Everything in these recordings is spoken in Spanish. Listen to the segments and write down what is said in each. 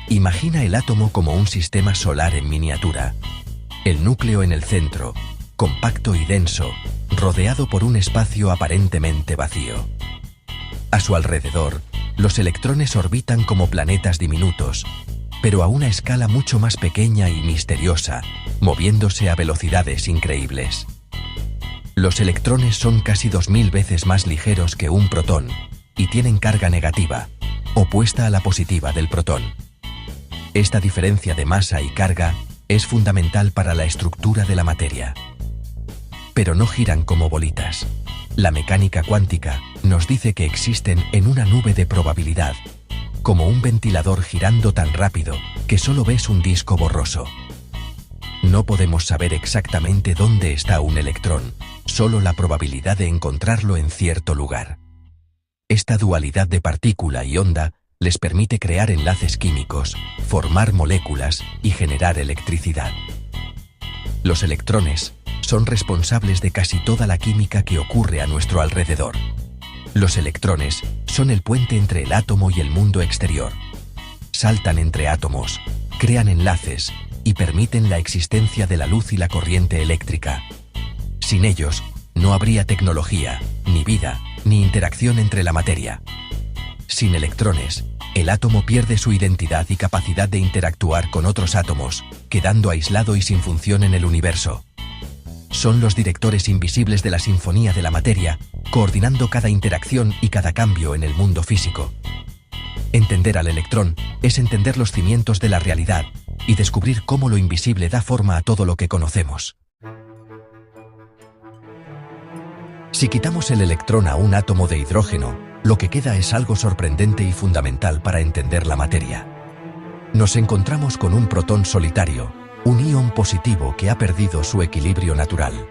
Imagina el átomo como un sistema solar en miniatura. El núcleo en el centro, compacto y denso, rodeado por un espacio aparentemente vacío. A su alrededor, los electrones orbitan como planetas diminutos, pero a una escala mucho más pequeña y misteriosa, moviéndose a velocidades increíbles. Los electrones son casi 2000 veces más ligeros que un protón y tienen carga negativa, opuesta a la positiva del protón. Esta diferencia de masa y carga es fundamental para la estructura de la materia. Pero no giran como bolitas. La mecánica cuántica nos dice que existen en una nube de probabilidad, como un ventilador girando tan rápido que solo ves un disco borroso. No podemos saber exactamente dónde está un electrón, solo la probabilidad de encontrarlo en cierto lugar. Esta dualidad de partícula y onda les permite crear enlaces químicos, formar moléculas y generar electricidad. Los electrones son responsables de casi toda la química que ocurre a nuestro alrededor. Los electrones son el puente entre el átomo y el mundo exterior. Saltan entre átomos, crean enlaces y permiten la existencia de la luz y la corriente eléctrica. Sin ellos, no habría tecnología, ni vida, ni interacción entre la materia. Sin electrones, el átomo pierde su identidad y capacidad de interactuar con otros átomos, quedando aislado y sin función en el universo. Son los directores invisibles de la sinfonía de la materia, coordinando cada interacción y cada cambio en el mundo físico. Entender al electrón es entender los cimientos de la realidad y descubrir cómo lo invisible da forma a todo lo que conocemos. Si quitamos el electrón a un átomo de hidrógeno, lo que queda es algo sorprendente y fundamental para entender la materia. Nos encontramos con un protón solitario, un ion positivo que ha perdido su equilibrio natural.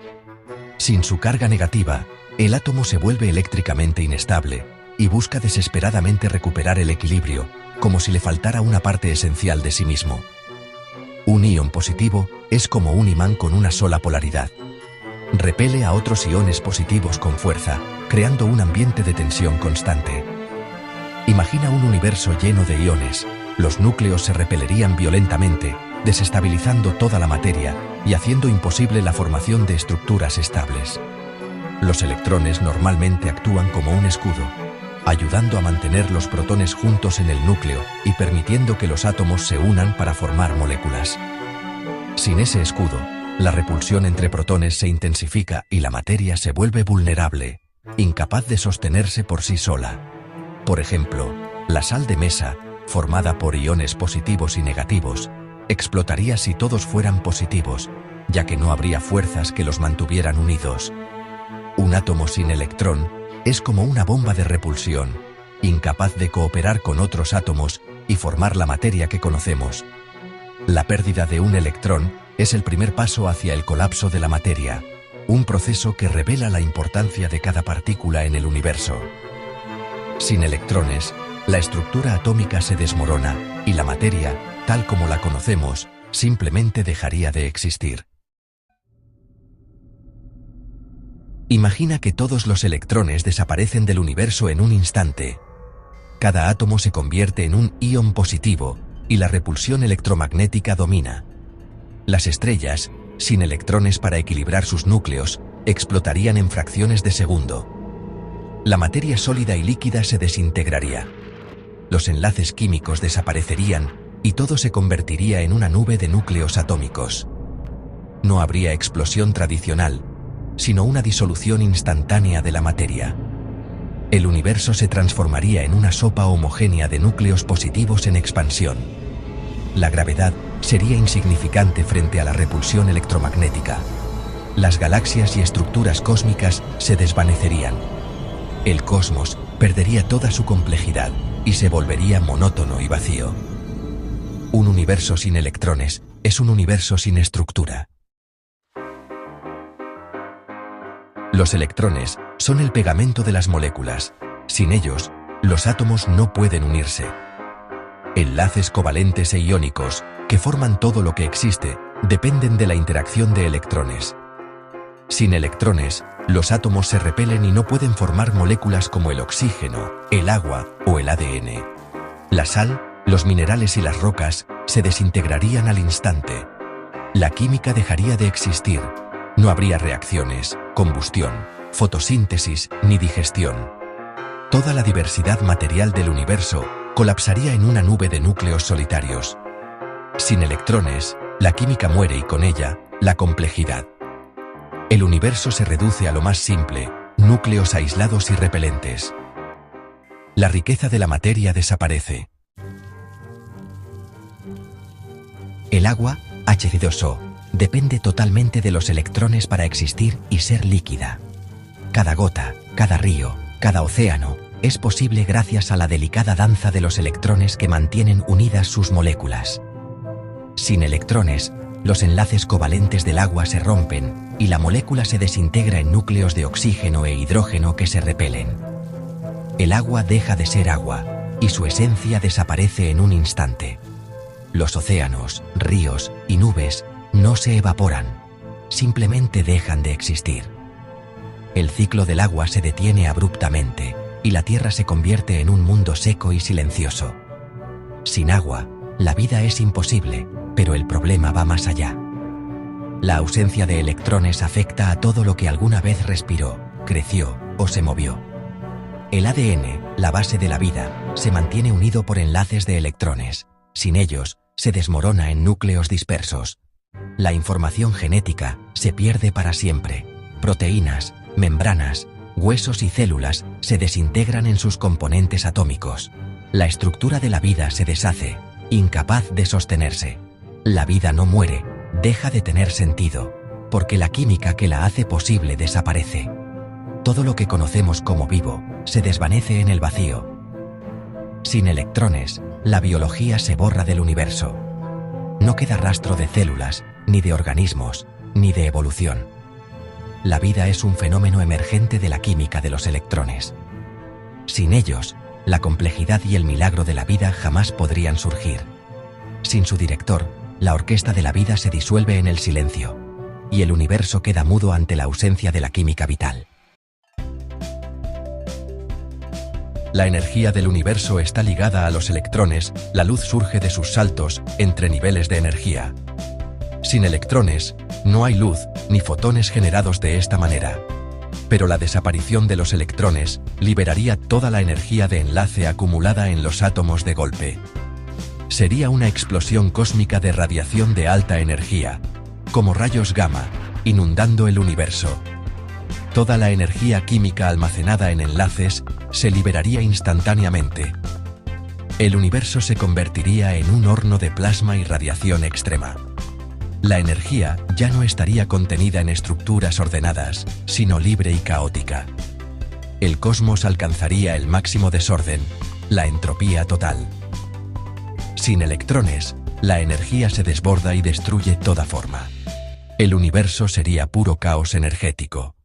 Sin su carga negativa, el átomo se vuelve eléctricamente inestable y busca desesperadamente recuperar el equilibrio, como si le faltara una parte esencial de sí mismo. Un ion positivo es como un imán con una sola polaridad. Repele a otros iones positivos con fuerza, creando un ambiente de tensión constante. Imagina un universo lleno de iones. Los núcleos se repelerían violentamente, desestabilizando toda la materia y haciendo imposible la formación de estructuras estables. Los electrones normalmente actúan como un escudo, ayudando a mantener los protones juntos en el núcleo y permitiendo que los átomos se unan para formar moléculas. Sin ese escudo, la repulsión entre protones se intensifica y la materia se vuelve vulnerable, incapaz de sostenerse por sí sola. Por ejemplo, la sal de mesa, formada por iones positivos y negativos, explotaría si todos fueran positivos, ya que no habría fuerzas que los mantuvieran unidos. Un átomo sin electrón es como una bomba de repulsión, incapaz de cooperar con otros átomos y formar la materia que conocemos. La pérdida de un electrón es el primer paso hacia el colapso de la materia, un proceso que revela la importancia de cada partícula en el universo. Sin electrones, la estructura atómica se desmorona y la materia, tal como la conocemos, simplemente dejaría de existir. Imagina que todos los electrones desaparecen del universo en un instante. Cada átomo se convierte en un ion positivo y la repulsión electromagnética domina. Las estrellas, sin electrones para equilibrar sus núcleos, explotarían en fracciones de segundo. La materia sólida y líquida se desintegraría. Los enlaces químicos desaparecerían y todo se convertiría en una nube de núcleos atómicos. No habría explosión tradicional, sino una disolución instantánea de la materia. El universo se transformaría en una sopa homogénea de núcleos positivos en expansión. La gravedad sería insignificante frente a la repulsión electromagnética. Las galaxias y estructuras cósmicas se desvanecerían. El cosmos perdería toda su complejidad y se volvería monótono y vacío. Un universo sin electrones es un universo sin estructura. Los electrones son el pegamento de las moléculas. Sin ellos, los átomos no pueden unirse. Enlaces covalentes e iónicos, que forman todo lo que existe, dependen de la interacción de electrones. Sin electrones, los átomos se repelen y no pueden formar moléculas como el oxígeno, el agua o el ADN. La sal Los minerales y las rocas se desintegrarían al instante. La química dejaría de existir. No habría reacciones, combustión, fotosíntesis ni digestión. Toda la diversidad material del universo colapsaría en una nube de núcleos solitarios. Sin electrones, la química muere y con ella, la complejidad. El universo se reduce a lo más simple, núcleos aislados y repelentes. La riqueza de la materia desaparece. El agua, H2O, depende totalmente de los electrones para existir y ser líquida. Cada gota, cada río, cada océano, es posible gracias a la delicada danza de los electrones que mantienen unidas sus moléculas. Sin electrones, los enlaces covalentes del agua se rompen y la molécula se desintegra en núcleos de oxígeno e hidrógeno que se repelen. El agua deja de ser agua y su esencia desaparece en un instante. Los océanos, ríos y nubes no se evaporan, simplemente dejan de existir. El ciclo del agua se detiene abruptamente y la Tierra se convierte en un mundo seco y silencioso. Sin agua, la vida es imposible, pero el problema va más allá. La ausencia de electrones afecta a todo lo que alguna vez respiró, creció o se movió. El ADN, la base de la vida, se mantiene unido por enlaces de electrones. Sin ellos, se desmorona en núcleos dispersos. La información genética se pierde para siempre. Proteínas, membranas, huesos y células se desintegran en sus componentes atómicos. La estructura de la vida se deshace, incapaz de sostenerse. La vida no muere, deja de tener sentido, porque la química que la hace posible desaparece. Todo lo que conocemos como vivo se desvanece en el vacío. Sin electrones, la biología se borra del universo. No queda rastro de células, ni de organismos, ni de evolución. La vida es un fenómeno emergente de la química de los electrones. Sin ellos, la complejidad y el milagro de la vida jamás podrían surgir. Sin su director, la orquesta de la vida se disuelve en el silencio, y el universo queda mudo ante la ausencia de la química vital. La energía del universo está ligada a los electrones, la luz surge de sus saltos entre niveles de energía. Sin electrones, no hay luz ni fotones generados de esta manera. Pero la desaparición de los electrones liberaría toda la energía de enlace acumulada en los átomos de golpe. Sería una explosión cósmica de radiación de alta energía, como rayos gamma, inundando el universo. Toda la energía química almacenada en enlaces se liberaría instantáneamente. El universo se convertiría en un horno de plasma y radiación extrema. La energía ya no estaría contenida en estructuras ordenadas, sino libre y caótica. El cosmos alcanzaría el máximo desorden, la entropía total. Sin electrones, la energía se desborda y destruye toda forma. El universo sería puro caos energético.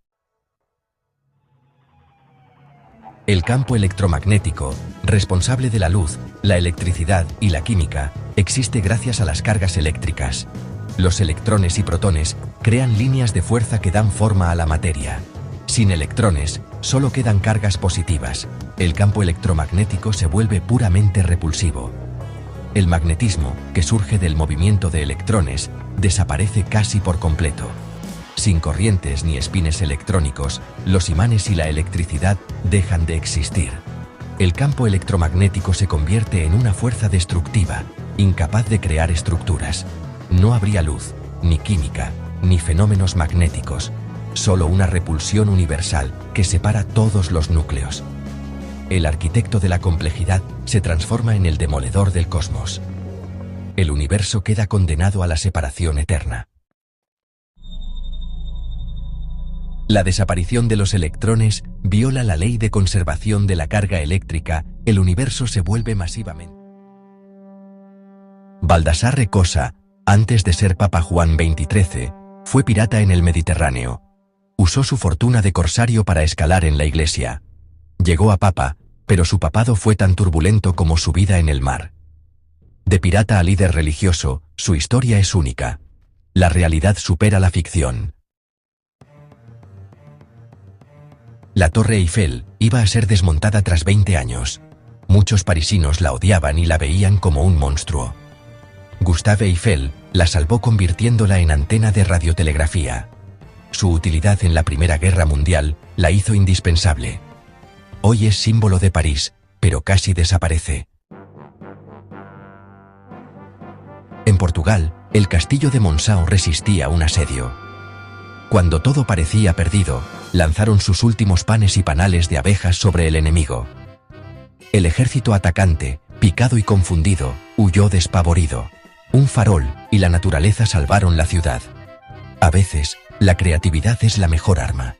El campo electromagnético, responsable de la luz, la electricidad y la química, existe gracias a las cargas eléctricas. Los electrones y protones crean líneas de fuerza que dan forma a la materia. Sin electrones, solo quedan cargas positivas. El campo electromagnético se vuelve puramente repulsivo. El magnetismo, que surge del movimiento de electrones, desaparece casi por completo. Sin corrientes ni espines electrónicos, los imanes y la electricidad dejan de existir. El campo electromagnético se convierte en una fuerza destructiva, incapaz de crear estructuras. No habría luz, ni química, ni fenómenos magnéticos, solo una repulsión universal que separa todos los núcleos. El arquitecto de la complejidad se transforma en el demoledor del cosmos. El universo queda condenado a la separación eterna. La desaparición de los electrones viola la ley de conservación de la carga eléctrica, el universo se vuelve masivamente. Baldassarre Cosa, antes de ser Papa Juan XXIII, fue pirata en el Mediterráneo. Usó su fortuna de corsario para escalar en la iglesia. Llegó a papa, pero su papado fue tan turbulento como su vida en el mar. De pirata a líder religioso, su historia es única. La realidad supera la ficción. La Torre Eiffel iba a ser desmontada tras 20 años. Muchos parisinos la odiaban y la veían como un monstruo. Gustave Eiffel la salvó convirtiéndola en antena de radiotelegrafía. Su utilidad en la Primera Guerra Mundial la hizo indispensable. Hoy es símbolo de París, pero casi desaparece. En Portugal, el castillo de Monção resistía un asedio. Cuando todo parecía perdido, lanzaron sus últimos panes y panales de abejas sobre el enemigo. El ejército atacante, picado y confundido, huyó despavorido. Un farol y la naturaleza salvaron la ciudad. A veces, la creatividad es la mejor arma.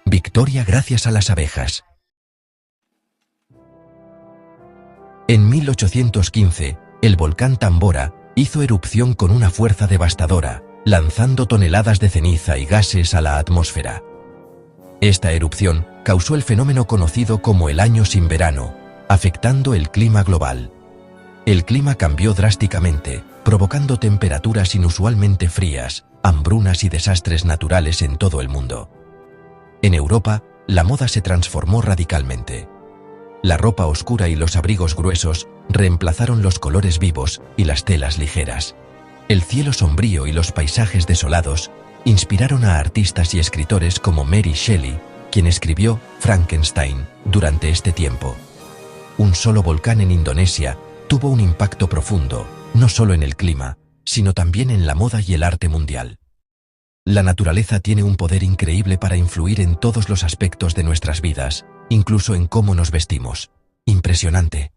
Victoria gracias a las abejas. En 1815, el volcán Tambora hizo erupción con una fuerza devastadora, lanzando toneladas de ceniza y gases a la atmósfera. Esta erupción causó el fenómeno conocido como el Año sin verano, afectando el clima global. El clima cambió drásticamente, provocando temperaturas inusualmente frías, hambrunas y desastres naturales en todo el mundo. En Europa, la moda se transformó radicalmente. La ropa oscura y los abrigos gruesos reemplazaron los colores vivos y las telas ligeras. El cielo sombrío y los paisajes desolados inspiraron a artistas y escritores como Mary Shelley, quien escribió Frankenstein durante este tiempo. Un solo volcán en Indonesia tuvo un impacto profundo, no solo en el clima, sino también en la moda y el arte mundial. La naturaleza tiene un poder increíble para influir en todos los aspectos de nuestras vidas, incluso en cómo nos vestimos. Impresionante.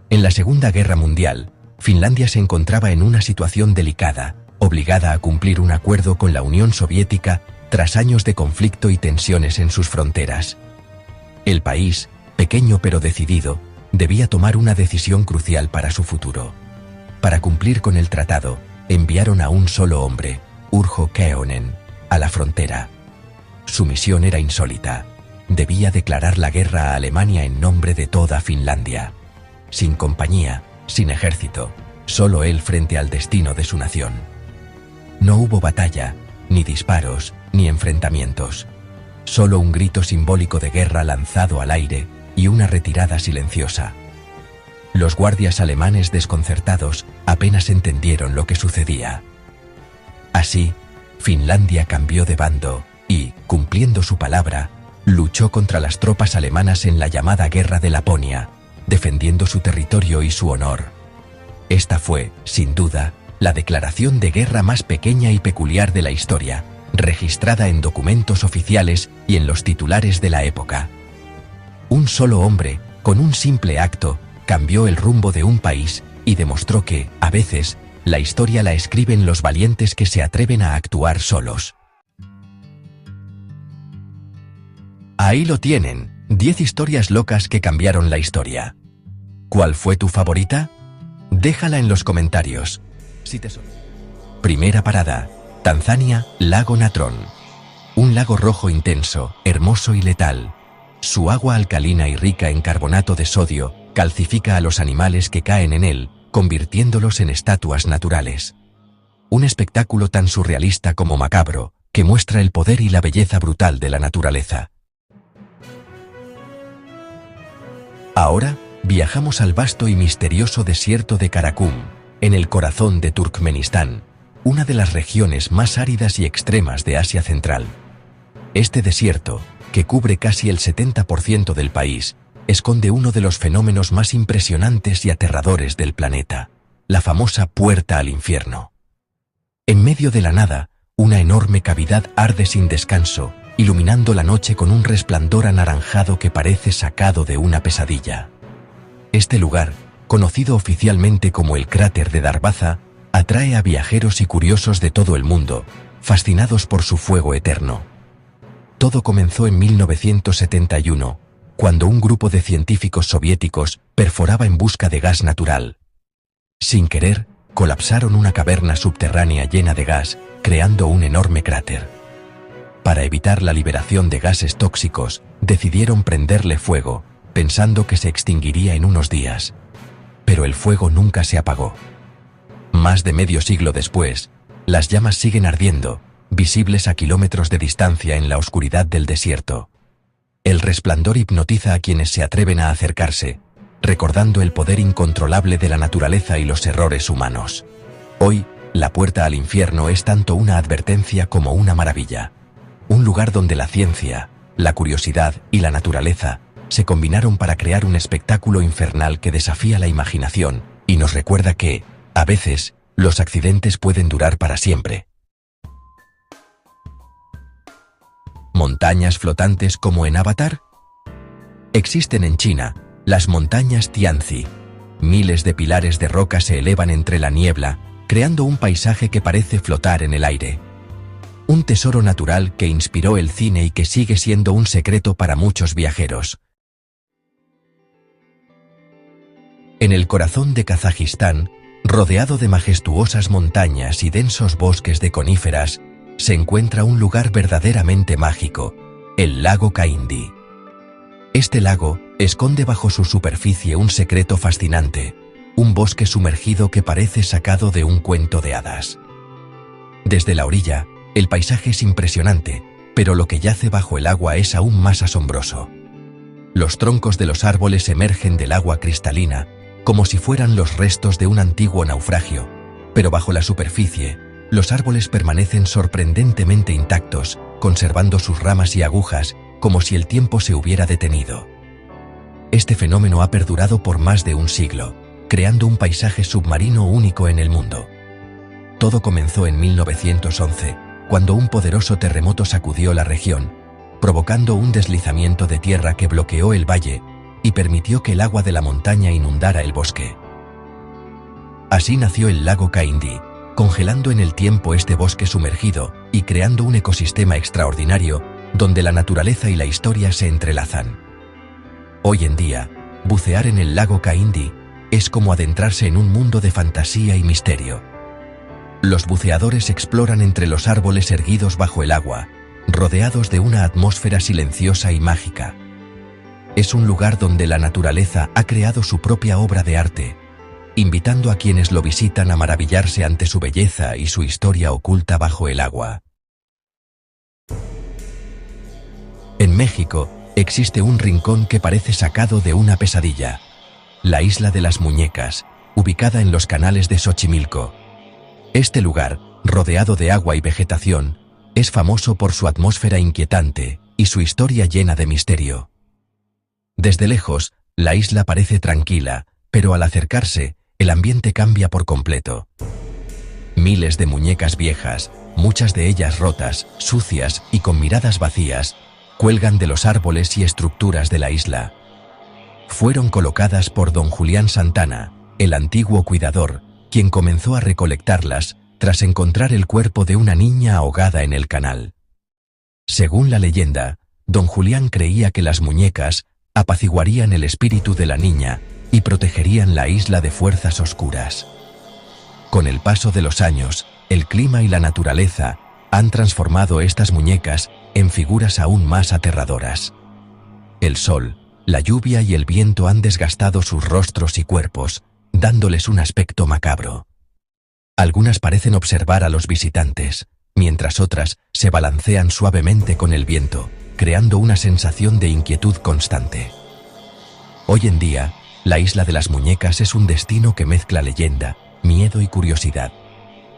En la Segunda Guerra Mundial, Finlandia se encontraba en una situación delicada, obligada a cumplir un acuerdo con la Unión Soviética tras años de conflicto y tensiones en sus fronteras. El país, pequeño pero decidido, debía tomar una decisión crucial para su futuro. Para cumplir con el tratado, enviaron a un solo hombre, Urho Kekkonen, a la frontera. Su misión era insólita. Debía declarar la guerra a Alemania en nombre de toda Finlandia. Sin compañía, sin ejército, solo él frente al destino de su nación. No hubo batalla, ni disparos, ni enfrentamientos. Solo un grito simbólico de guerra lanzado al aire y una retirada silenciosa. Los guardias alemanes desconcertados apenas entendieron lo que sucedía. Así, Finlandia cambió de bando y, cumpliendo su palabra, luchó contra las tropas alemanas en la llamada Guerra de Laponia, defendiendo su territorio y su honor. Esta fue, sin duda, la declaración de guerra más pequeña y peculiar de la historia, registrada en documentos oficiales y en los titulares de la época. Un solo hombre, con un simple acto, cambió el rumbo de un país y demostró que, a veces, la historia la escriben los valientes que se atreven a actuar solos. Ahí lo tienen, 10 historias locas que cambiaron la historia. ¿Cuál fue tu favorita? Déjala en los comentarios. Primera parada, Tanzania, Lago Natron. Un lago rojo intenso, hermoso y letal. Su agua alcalina y rica en carbonato de sodio calcifica a los animales que caen en él, convirtiéndolos en estatuas naturales. Un espectáculo tan surrealista como macabro, que muestra el poder y la belleza brutal de la naturaleza. Ahora, viajamos al vasto y misterioso desierto de Karakum, en el corazón de Turkmenistán, una de las regiones más áridas y extremas de Asia Central. Este desierto, que cubre casi el 70% del país, esconde uno de los fenómenos más impresionantes y aterradores del planeta, la famosa Puerta al Infierno. En medio de la nada, una enorme cavidad arde sin descanso, iluminando la noche con un resplandor anaranjado que parece sacado de una pesadilla. Este lugar, conocido oficialmente como el cráter de Darbaza, atrae a viajeros y curiosos de todo el mundo, fascinados por su fuego eterno. Todo comenzó en 1971, cuando un grupo de científicos soviéticos perforaba en busca de gas natural. Sin querer, colapsaron una caverna subterránea llena de gas, creando un enorme cráter. Para evitar la liberación de gases tóxicos, decidieron prenderle fuego, pensando que se extinguiría en unos días. Pero el fuego nunca se apagó. Más de medio siglo después, las llamas siguen ardiendo, visibles a kilómetros de distancia en la oscuridad del desierto. El resplandor hipnotiza a quienes se atreven a acercarse, recordando el poder incontrolable de la naturaleza y los errores humanos. Hoy, la puerta al infierno es tanto una advertencia como una maravilla. Un lugar donde la ciencia, la curiosidad y la naturaleza se combinaron para crear un espectáculo infernal que desafía la imaginación y nos recuerda que, a veces, los accidentes pueden durar para siempre. ¿Montañas flotantes como en Avatar? Existen en China las montañas Tianzi. Miles de pilares de roca se elevan entre la niebla, creando un paisaje que parece flotar en el aire. Un tesoro natural que inspiró el cine y que sigue siendo un secreto para muchos viajeros. En el corazón de Kazajistán, rodeado de majestuosas montañas y densos bosques de coníferas, se encuentra un lugar verdaderamente mágico, el lago Kaindi. Este lago esconde bajo su superficie un secreto fascinante, un bosque sumergido que parece sacado de un cuento de hadas. Desde la orilla, el paisaje es impresionante, pero lo que yace bajo el agua es aún más asombroso. Los troncos de los árboles emergen del agua cristalina, como si fueran los restos de un antiguo naufragio, pero bajo la superficie, los árboles permanecen sorprendentemente intactos, conservando sus ramas y agujas, como si el tiempo se hubiera detenido. Este fenómeno ha perdurado por más de un siglo, creando un paisaje submarino único en el mundo. Todo comenzó en 1911, cuando un poderoso terremoto sacudió la región, provocando un deslizamiento de tierra que bloqueó el valle y permitió que el agua de la montaña inundara el bosque. Así nació el lago Kaindi, congelando en el tiempo este bosque sumergido y creando un ecosistema extraordinario donde la naturaleza y la historia se entrelazan. Hoy en día, bucear en el lago Kaindi es como adentrarse en un mundo de fantasía y misterio. Los buceadores exploran entre los árboles erguidos bajo el agua, rodeados de una atmósfera silenciosa y mágica. Es un lugar donde la naturaleza ha creado su propia obra de arte, invitando a quienes lo visitan a maravillarse ante su belleza y su historia oculta bajo el agua. En México, existe un rincón que parece sacado de una pesadilla, la Isla de las Muñecas, ubicada en los canales de Xochimilco. Este lugar, rodeado de agua y vegetación, es famoso por su atmósfera inquietante y su historia llena de misterio. Desde lejos, la isla parece tranquila, pero al acercarse, el ambiente cambia por completo. Miles de muñecas viejas, muchas de ellas rotas, sucias y con miradas vacías, cuelgan de los árboles y estructuras de la isla. Fueron colocadas por don Julián Santana, el antiguo cuidador, quien comenzó a recolectarlas tras encontrar el cuerpo de una niña ahogada en el canal. Según la leyenda, don Julián creía que las muñecas apaciguarían el espíritu de la niña y protegerían la isla de fuerzas oscuras. Con el paso de los años, el clima y la naturaleza han transformado estas muñecas en figuras aún más aterradoras. El sol, la lluvia y el viento han desgastado sus rostros y cuerpos, dándoles un aspecto macabro. Algunas parecen observar a los visitantes, mientras otras se balancean suavemente con el viento, creando una sensación de inquietud constante. Hoy en día, la Isla de las Muñecas es un destino que mezcla leyenda, miedo y curiosidad.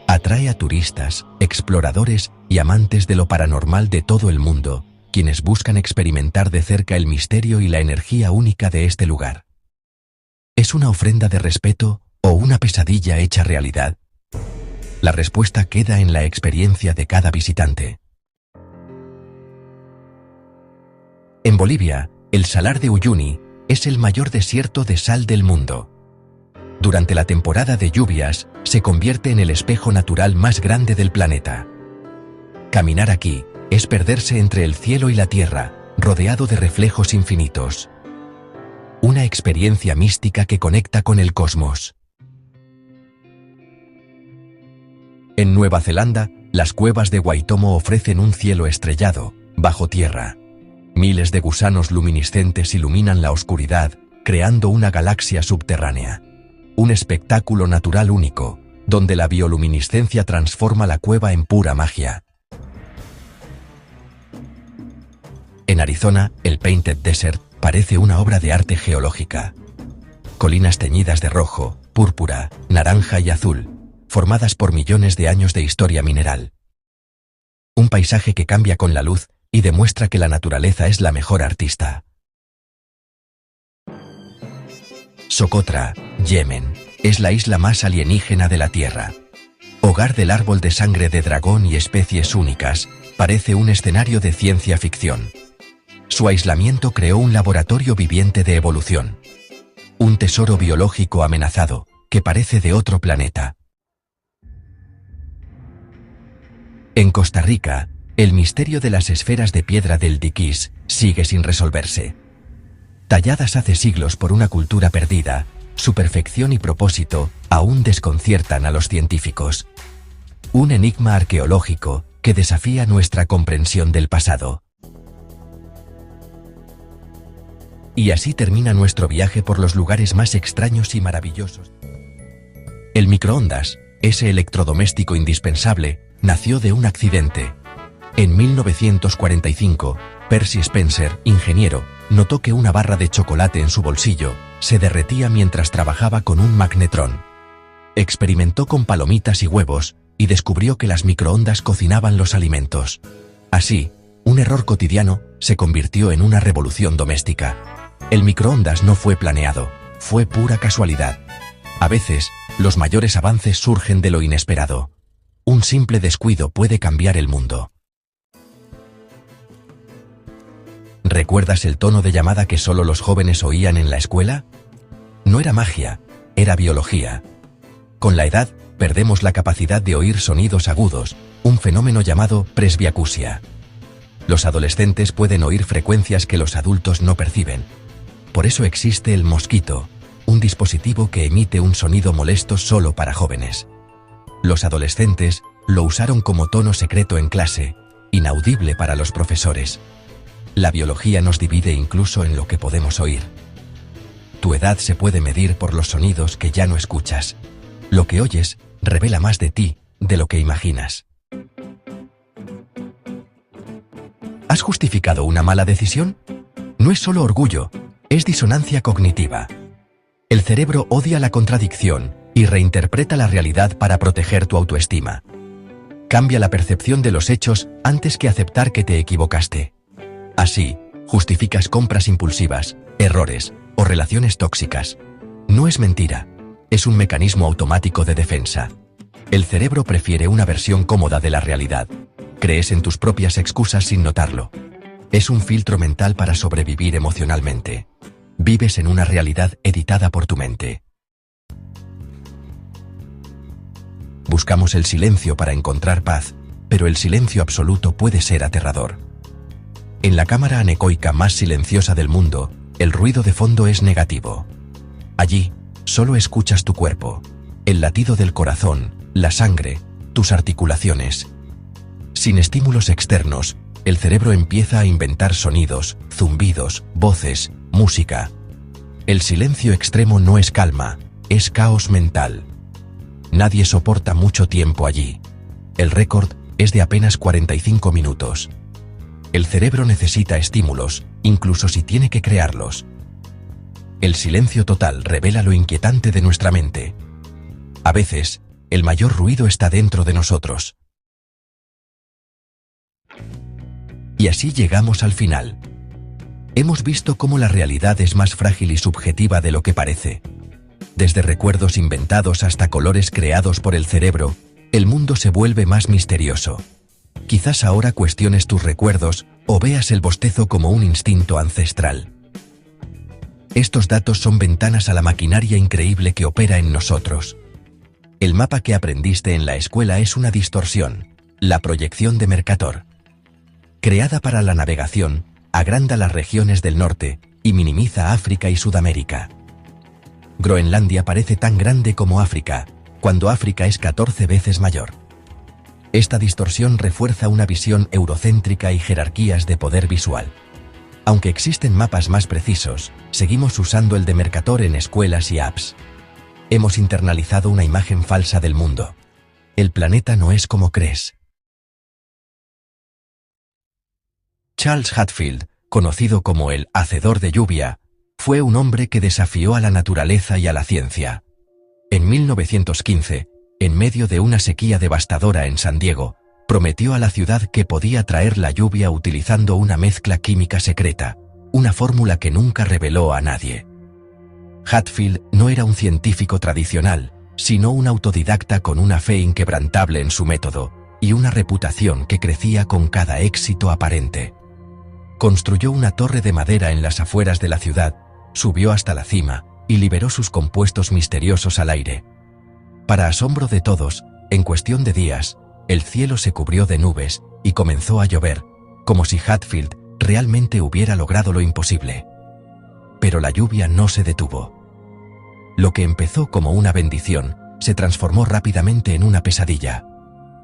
Atrae a turistas, exploradores y amantes de lo paranormal de todo el mundo, quienes buscan experimentar de cerca el misterio y la energía única de este lugar. ¿Es una ofrenda de respeto o una pesadilla hecha realidad? La respuesta queda en la experiencia de cada visitante. En Bolivia, el Salar de Uyuni es el mayor desierto de sal del mundo. Durante la temporada de lluvias, se convierte en el espejo natural más grande del planeta. Caminar aquí es perderse entre el cielo y la tierra, rodeado de reflejos infinitos. Una experiencia mística que conecta con el cosmos. En Nueva Zelanda, las cuevas de Waitomo ofrecen un cielo estrellado, bajo tierra. Miles de gusanos luminiscentes iluminan la oscuridad, creando una galaxia subterránea. Un espectáculo natural único, donde la bioluminiscencia transforma la cueva en pura magia. En Arizona, el Painted Desert parece una obra de arte geológica. Colinas teñidas de rojo, púrpura, naranja y azul, formadas por millones de años de historia mineral. Un paisaje que cambia con la luz y demuestra que la naturaleza es la mejor artista. Socotra, Yemen, es la isla más alienígena de la Tierra. Hogar del árbol de sangre de dragón y especies únicas, parece un escenario de ciencia ficción. Su aislamiento creó un laboratorio viviente de evolución. Un tesoro biológico amenazado, que parece de otro planeta. En Costa Rica, el misterio de las esferas de piedra del diquís sigue sin resolverse. Talladas hace siglos por una cultura perdida, su perfección y propósito aún desconciertan a los científicos. Un enigma arqueológico que desafía nuestra comprensión del pasado. Y así termina nuestro viaje por los lugares más extraños y maravillosos. El microondas, ese electrodoméstico indispensable, nació de un accidente. En 1945, Percy Spencer, ingeniero, notó que una barra de chocolate en su bolsillo se derretía mientras trabajaba con un magnetrón. Experimentó con palomitas y huevos y descubrió que las microondas cocinaban los alimentos. Así, un error cotidiano se convirtió en una revolución doméstica. El microondas no fue planeado, fue pura casualidad. A veces, los mayores avances surgen de lo inesperado. Un simple descuido puede cambiar el mundo. ¿Recuerdas el tono de llamada que solo los jóvenes oían en la escuela? No era magia, era biología. Con la edad, perdemos la capacidad de oír sonidos agudos, un fenómeno llamado presbiacusia. Los adolescentes pueden oír frecuencias que los adultos no perciben. Por eso existe el mosquito, un dispositivo que emite un sonido molesto solo para jóvenes. Los adolescentes lo usaron como tono secreto en clase, inaudible para los profesores. La biología nos divide incluso en lo que podemos oír. Tu edad se puede medir por los sonidos que ya no escuchas. Lo que oyes revela más de ti de lo que imaginas. ¿Has justificado una mala decisión? No es solo orgullo, es disonancia cognitiva. El cerebro odia la contradicción y reinterpreta la realidad para proteger tu autoestima. Cambia la percepción de los hechos antes que aceptar que te equivocaste. Así, justificas compras impulsivas, errores o relaciones tóxicas. No es mentira, es un mecanismo automático de defensa. El cerebro prefiere una versión cómoda de la realidad. Crees en tus propias excusas sin notarlo. Es un filtro mental para sobrevivir emocionalmente. Vives en una realidad editada por tu mente. Buscamos el silencio para encontrar paz, pero el silencio absoluto puede ser aterrador. En la cámara anecoica más silenciosa del mundo, el ruido de fondo es negativo. Allí, solo escuchas tu cuerpo, el latido del corazón, la sangre, tus articulaciones. Sin estímulos externos, el cerebro empieza a inventar sonidos, zumbidos, voces, música. El silencio extremo no es calma, es caos mental. Nadie soporta mucho tiempo allí. El récord es de apenas 45 minutos. El cerebro necesita estímulos, incluso si tiene que crearlos. El silencio total revela lo inquietante de nuestra mente. A veces, el mayor ruido está dentro de nosotros. Y así llegamos al final. Hemos visto cómo la realidad es más frágil y subjetiva de lo que parece. Desde recuerdos inventados hasta colores creados por el cerebro, el mundo se vuelve más misterioso. Quizás ahora cuestiones tus recuerdos o veas el bostezo como un instinto ancestral. Estos datos son ventanas a la maquinaria increíble que opera en nosotros. El mapa que aprendiste en la escuela es una distorsión, la proyección de Mercator. Creada para la navegación, agranda las regiones del norte y minimiza África y Sudamérica. Groenlandia parece tan grande como África, cuando África es 14 veces mayor. Esta distorsión refuerza una visión eurocéntrica y jerarquías de poder visual. Aunque existen mapas más precisos, seguimos usando el de Mercator en escuelas y apps. Hemos internalizado una imagen falsa del mundo. El planeta no es como crees. Charles Hadfield, conocido como el hacedor de lluvia, fue un hombre que desafió a la naturaleza y a la ciencia. En 1915, en medio de una sequía devastadora en San Diego, prometió a la ciudad que podía traer la lluvia utilizando una mezcla química secreta, una fórmula que nunca reveló a nadie. Hatfield no era un científico tradicional, sino un autodidacta con una fe inquebrantable en su método y una reputación que crecía con cada éxito aparente. Construyó una torre de madera en las afueras de la ciudad, subió hasta la cima y liberó sus compuestos misteriosos al aire. Para asombro de todos, en cuestión de días, el cielo se cubrió de nubes y comenzó a llover, como si Hatfield realmente hubiera logrado lo imposible. Pero la lluvia no se detuvo. Lo que empezó como una bendición se transformó rápidamente en una pesadilla.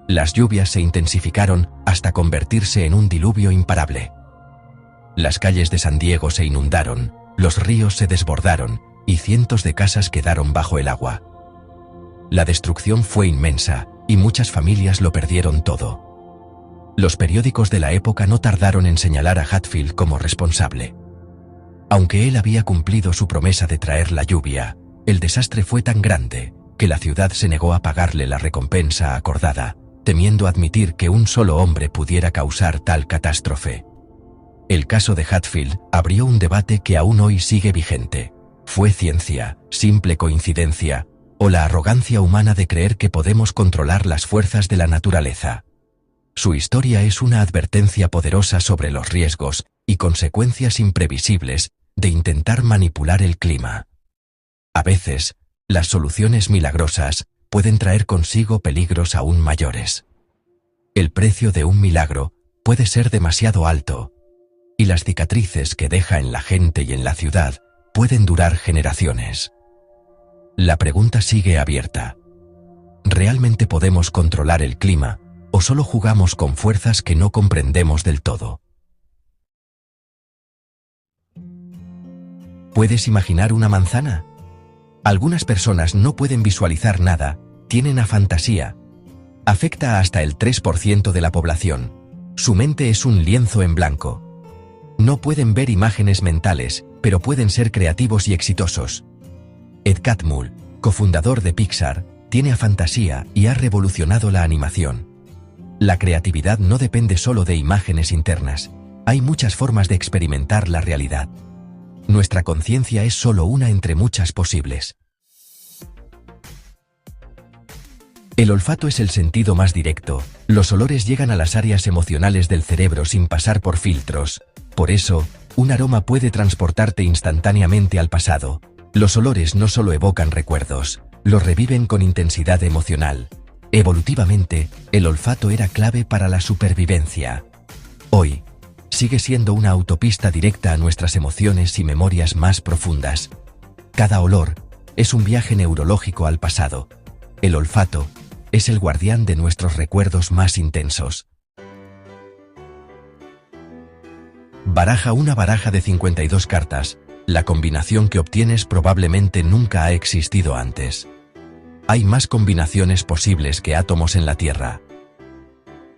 Las lluvias se intensificaron hasta convertirse en un diluvio imparable. Las calles de San Diego se inundaron, los ríos se desbordaron y cientos de casas quedaron bajo el agua. La destrucción fue inmensa y muchas familias lo perdieron todo. Los periódicos de la época no tardaron en señalar a Hatfield como responsable. Aunque él había cumplido su promesa de traer la lluvia, el desastre fue tan grande que la ciudad se negó a pagarle la recompensa acordada, temiendo admitir que un solo hombre pudiera causar tal catástrofe. El caso de Hatfield abrió un debate que aún hoy sigue vigente. ¿Fue ciencia, simple coincidencia, o la arrogancia humana de creer que podemos controlar las fuerzas de la naturaleza? Su historia es una advertencia poderosa sobre los riesgos y consecuencias imprevisibles de intentar manipular el clima. A veces, las soluciones milagrosas pueden traer consigo peligros aún mayores. El precio de un milagro puede ser demasiado alto, y las cicatrices que deja en la gente y en la ciudad pueden durar generaciones. La pregunta sigue abierta. ¿Realmente podemos controlar el clima o solo jugamos con fuerzas que no comprendemos del todo? ¿Puedes imaginar una manzana? Algunas personas no pueden visualizar nada, tienen afantasía. Afecta a hasta el 3% de la población. Su mente es un lienzo en blanco. No pueden ver imágenes mentales, pero pueden ser creativos y exitosos. Ed Catmull, cofundador de Pixar, tiene afantasía y ha revolucionado la animación. La creatividad no depende solo de imágenes internas. Hay muchas formas de experimentar la realidad. Nuestra conciencia es solo una entre muchas posibles. El olfato es el sentido más directo. Los olores llegan a las áreas emocionales del cerebro sin pasar por filtros. Por eso, un aroma puede transportarte instantáneamente al pasado. Los olores no solo evocan recuerdos, los reviven con intensidad emocional. Evolutivamente, el olfato era clave para la supervivencia. Hoy, sigue siendo una autopista directa a nuestras emociones y memorias más profundas. Cada olor es un viaje neurológico al pasado. El olfato es el guardián de nuestros recuerdos más intensos. Baraja una baraja de 52 cartas. La combinación que obtienes probablemente nunca ha existido antes. Hay más combinaciones posibles que átomos en la Tierra.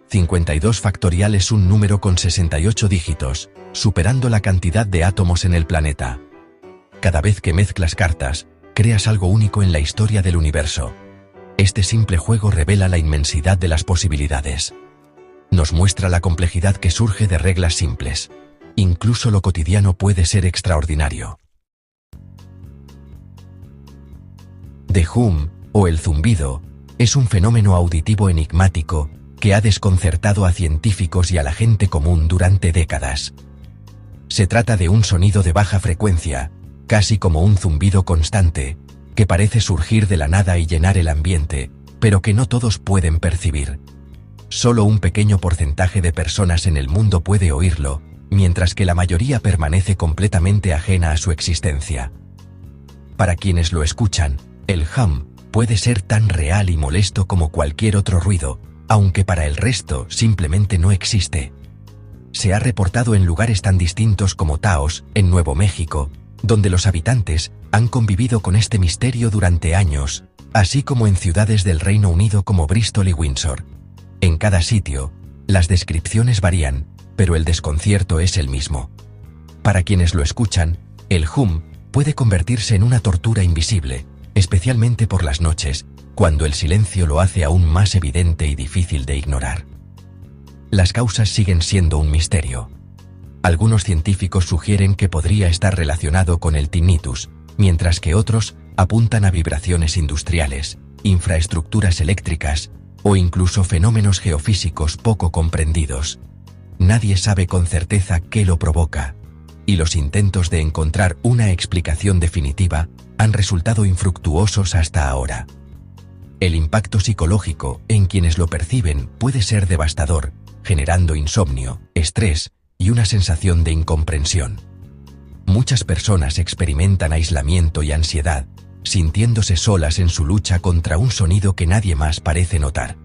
52 factorial es un número con 68 dígitos, superando la cantidad de átomos en el planeta. Cada vez que mezclas cartas, creas algo único en la historia del universo. Este simple juego revela la inmensidad de las posibilidades. Nos muestra la complejidad que surge de reglas simples. Incluso lo cotidiano puede ser extraordinario. The hum, o el zumbido, es un fenómeno auditivo enigmático que ha desconcertado a científicos y a la gente común durante décadas. Se trata de un sonido de baja frecuencia, casi como un zumbido constante, que parece surgir de la nada y llenar el ambiente, pero que no todos pueden percibir. Solo un pequeño porcentaje de personas en el mundo puede oírlo, mientras que la mayoría permanece completamente ajena a su existencia. Para quienes lo escuchan, el hum puede ser tan real y molesto como cualquier otro ruido, aunque para el resto simplemente no existe. Se ha reportado en lugares tan distintos como Taos, en Nuevo México, donde los habitantes han convivido con este misterio durante años, así como en ciudades del Reino Unido como Bristol y Windsor. En cada sitio, las descripciones varían, pero el desconcierto es el mismo. Para quienes lo escuchan, el hum puede convertirse en una tortura invisible, especialmente por las noches, cuando el silencio lo hace aún más evidente y difícil de ignorar. Las causas siguen siendo un misterio. Algunos científicos sugieren que podría estar relacionado con el tinnitus, mientras que otros apuntan a vibraciones industriales, infraestructuras eléctricas o incluso fenómenos geofísicos poco comprendidos. Nadie sabe con certeza qué lo provoca, y los intentos de encontrar una explicación definitiva han resultado infructuosos hasta ahora. El impacto psicológico en quienes lo perciben puede ser devastador, generando insomnio, estrés y una sensación de incomprensión. Muchas personas experimentan aislamiento y ansiedad, sintiéndose solas en su lucha contra un sonido que nadie más parece notar.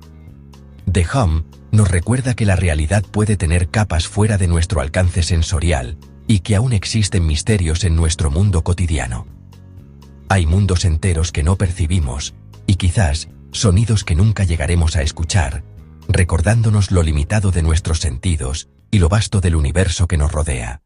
The Hum nos recuerda que la realidad puede tener capas fuera de nuestro alcance sensorial y que aún existen misterios en nuestro mundo cotidiano. Hay mundos enteros que no percibimos y quizás sonidos que nunca llegaremos a escuchar, recordándonos lo limitado de nuestros sentidos y lo vasto del universo que nos rodea.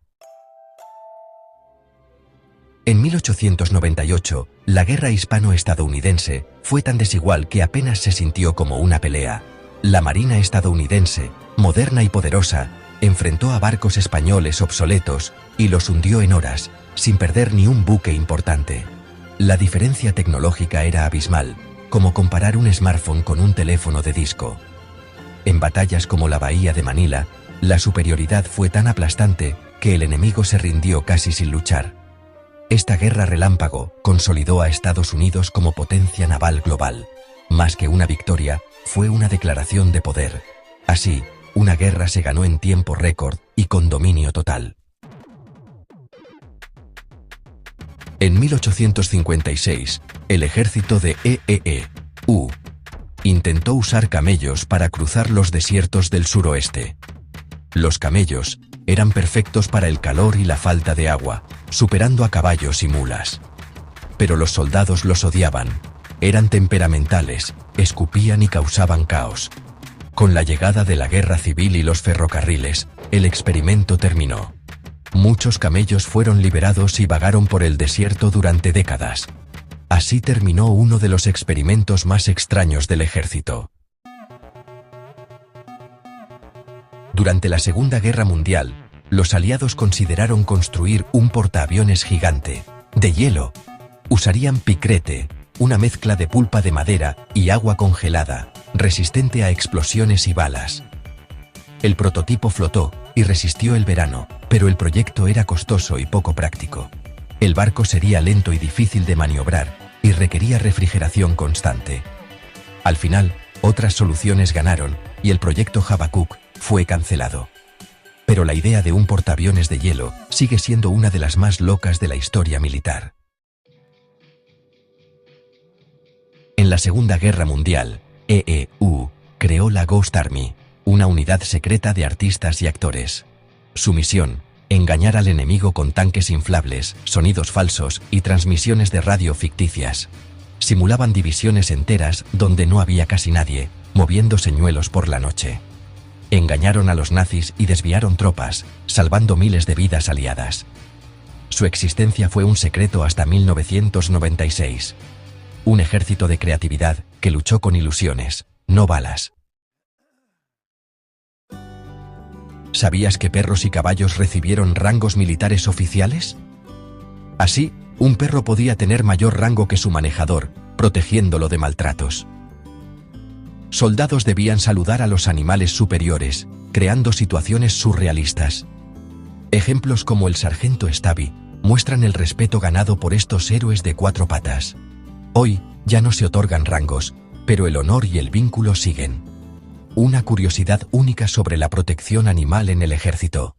En 1898, la guerra hispano-estadounidense fue tan desigual que apenas se sintió como una pelea. La Marina estadounidense, moderna y poderosa, enfrentó a barcos españoles obsoletos y los hundió en horas, sin perder ni un buque importante. La diferencia tecnológica era abismal, como comparar un smartphone con un teléfono de disco. En batallas como la Bahía de Manila, la superioridad fue tan aplastante que el enemigo se rindió casi sin luchar. Esta guerra relámpago consolidó a Estados Unidos como potencia naval global. Más que una victoria, fue una declaración de poder. Así, una guerra se ganó en tiempo récord y con dominio total. En 1856, el ejército de EEU intentó usar camellos para cruzar los desiertos del suroeste. Los camellos eran perfectos para el calor y la falta de agua, superando a caballos y mulas. Pero los soldados los odiaban. Eran temperamentales, escupían y causaban caos. Con la llegada de la guerra civil y los ferrocarriles, el experimento terminó. Muchos camellos fueron liberados y vagaron por el desierto durante décadas. Así terminó uno de los experimentos más extraños del ejército. Durante la Segunda Guerra Mundial, los aliados consideraron construir un portaaviones gigante, de hielo. Usarían picrete, una mezcla de pulpa de madera y agua congelada, resistente a explosiones y balas. El prototipo flotó y resistió el verano, pero el proyecto era costoso y poco práctico. El barco sería lento y difícil de maniobrar y requería refrigeración constante. Al final, otras soluciones ganaron y el proyecto Habacuc fue cancelado. Pero la idea de un portaaviones de hielo sigue siendo una de las más locas de la historia militar. En la Segunda Guerra Mundial, EEU creó la Ghost Army, una unidad secreta de artistas y actores. Su misión, engañar al enemigo con tanques inflables, sonidos falsos y transmisiones de radio ficticias. Simulaban divisiones enteras donde no había casi nadie, moviendo señuelos por la noche. Engañaron a los nazis y desviaron tropas, salvando miles de vidas aliadas. Su existencia fue un secreto hasta 1996. Un ejército de creatividad que luchó con ilusiones, no balas. ¿Sabías que perros y caballos recibieron rangos militares oficiales? Así, un perro podía tener mayor rango que su manejador, protegiéndolo de maltratos. Soldados debían saludar a los animales superiores, creando situaciones surrealistas. Ejemplos como el sargento Stabby muestran el respeto ganado por estos héroes de cuatro patas. Hoy, ya no se otorgan rangos, pero el honor y el vínculo siguen. Una curiosidad única sobre la protección animal en el ejército.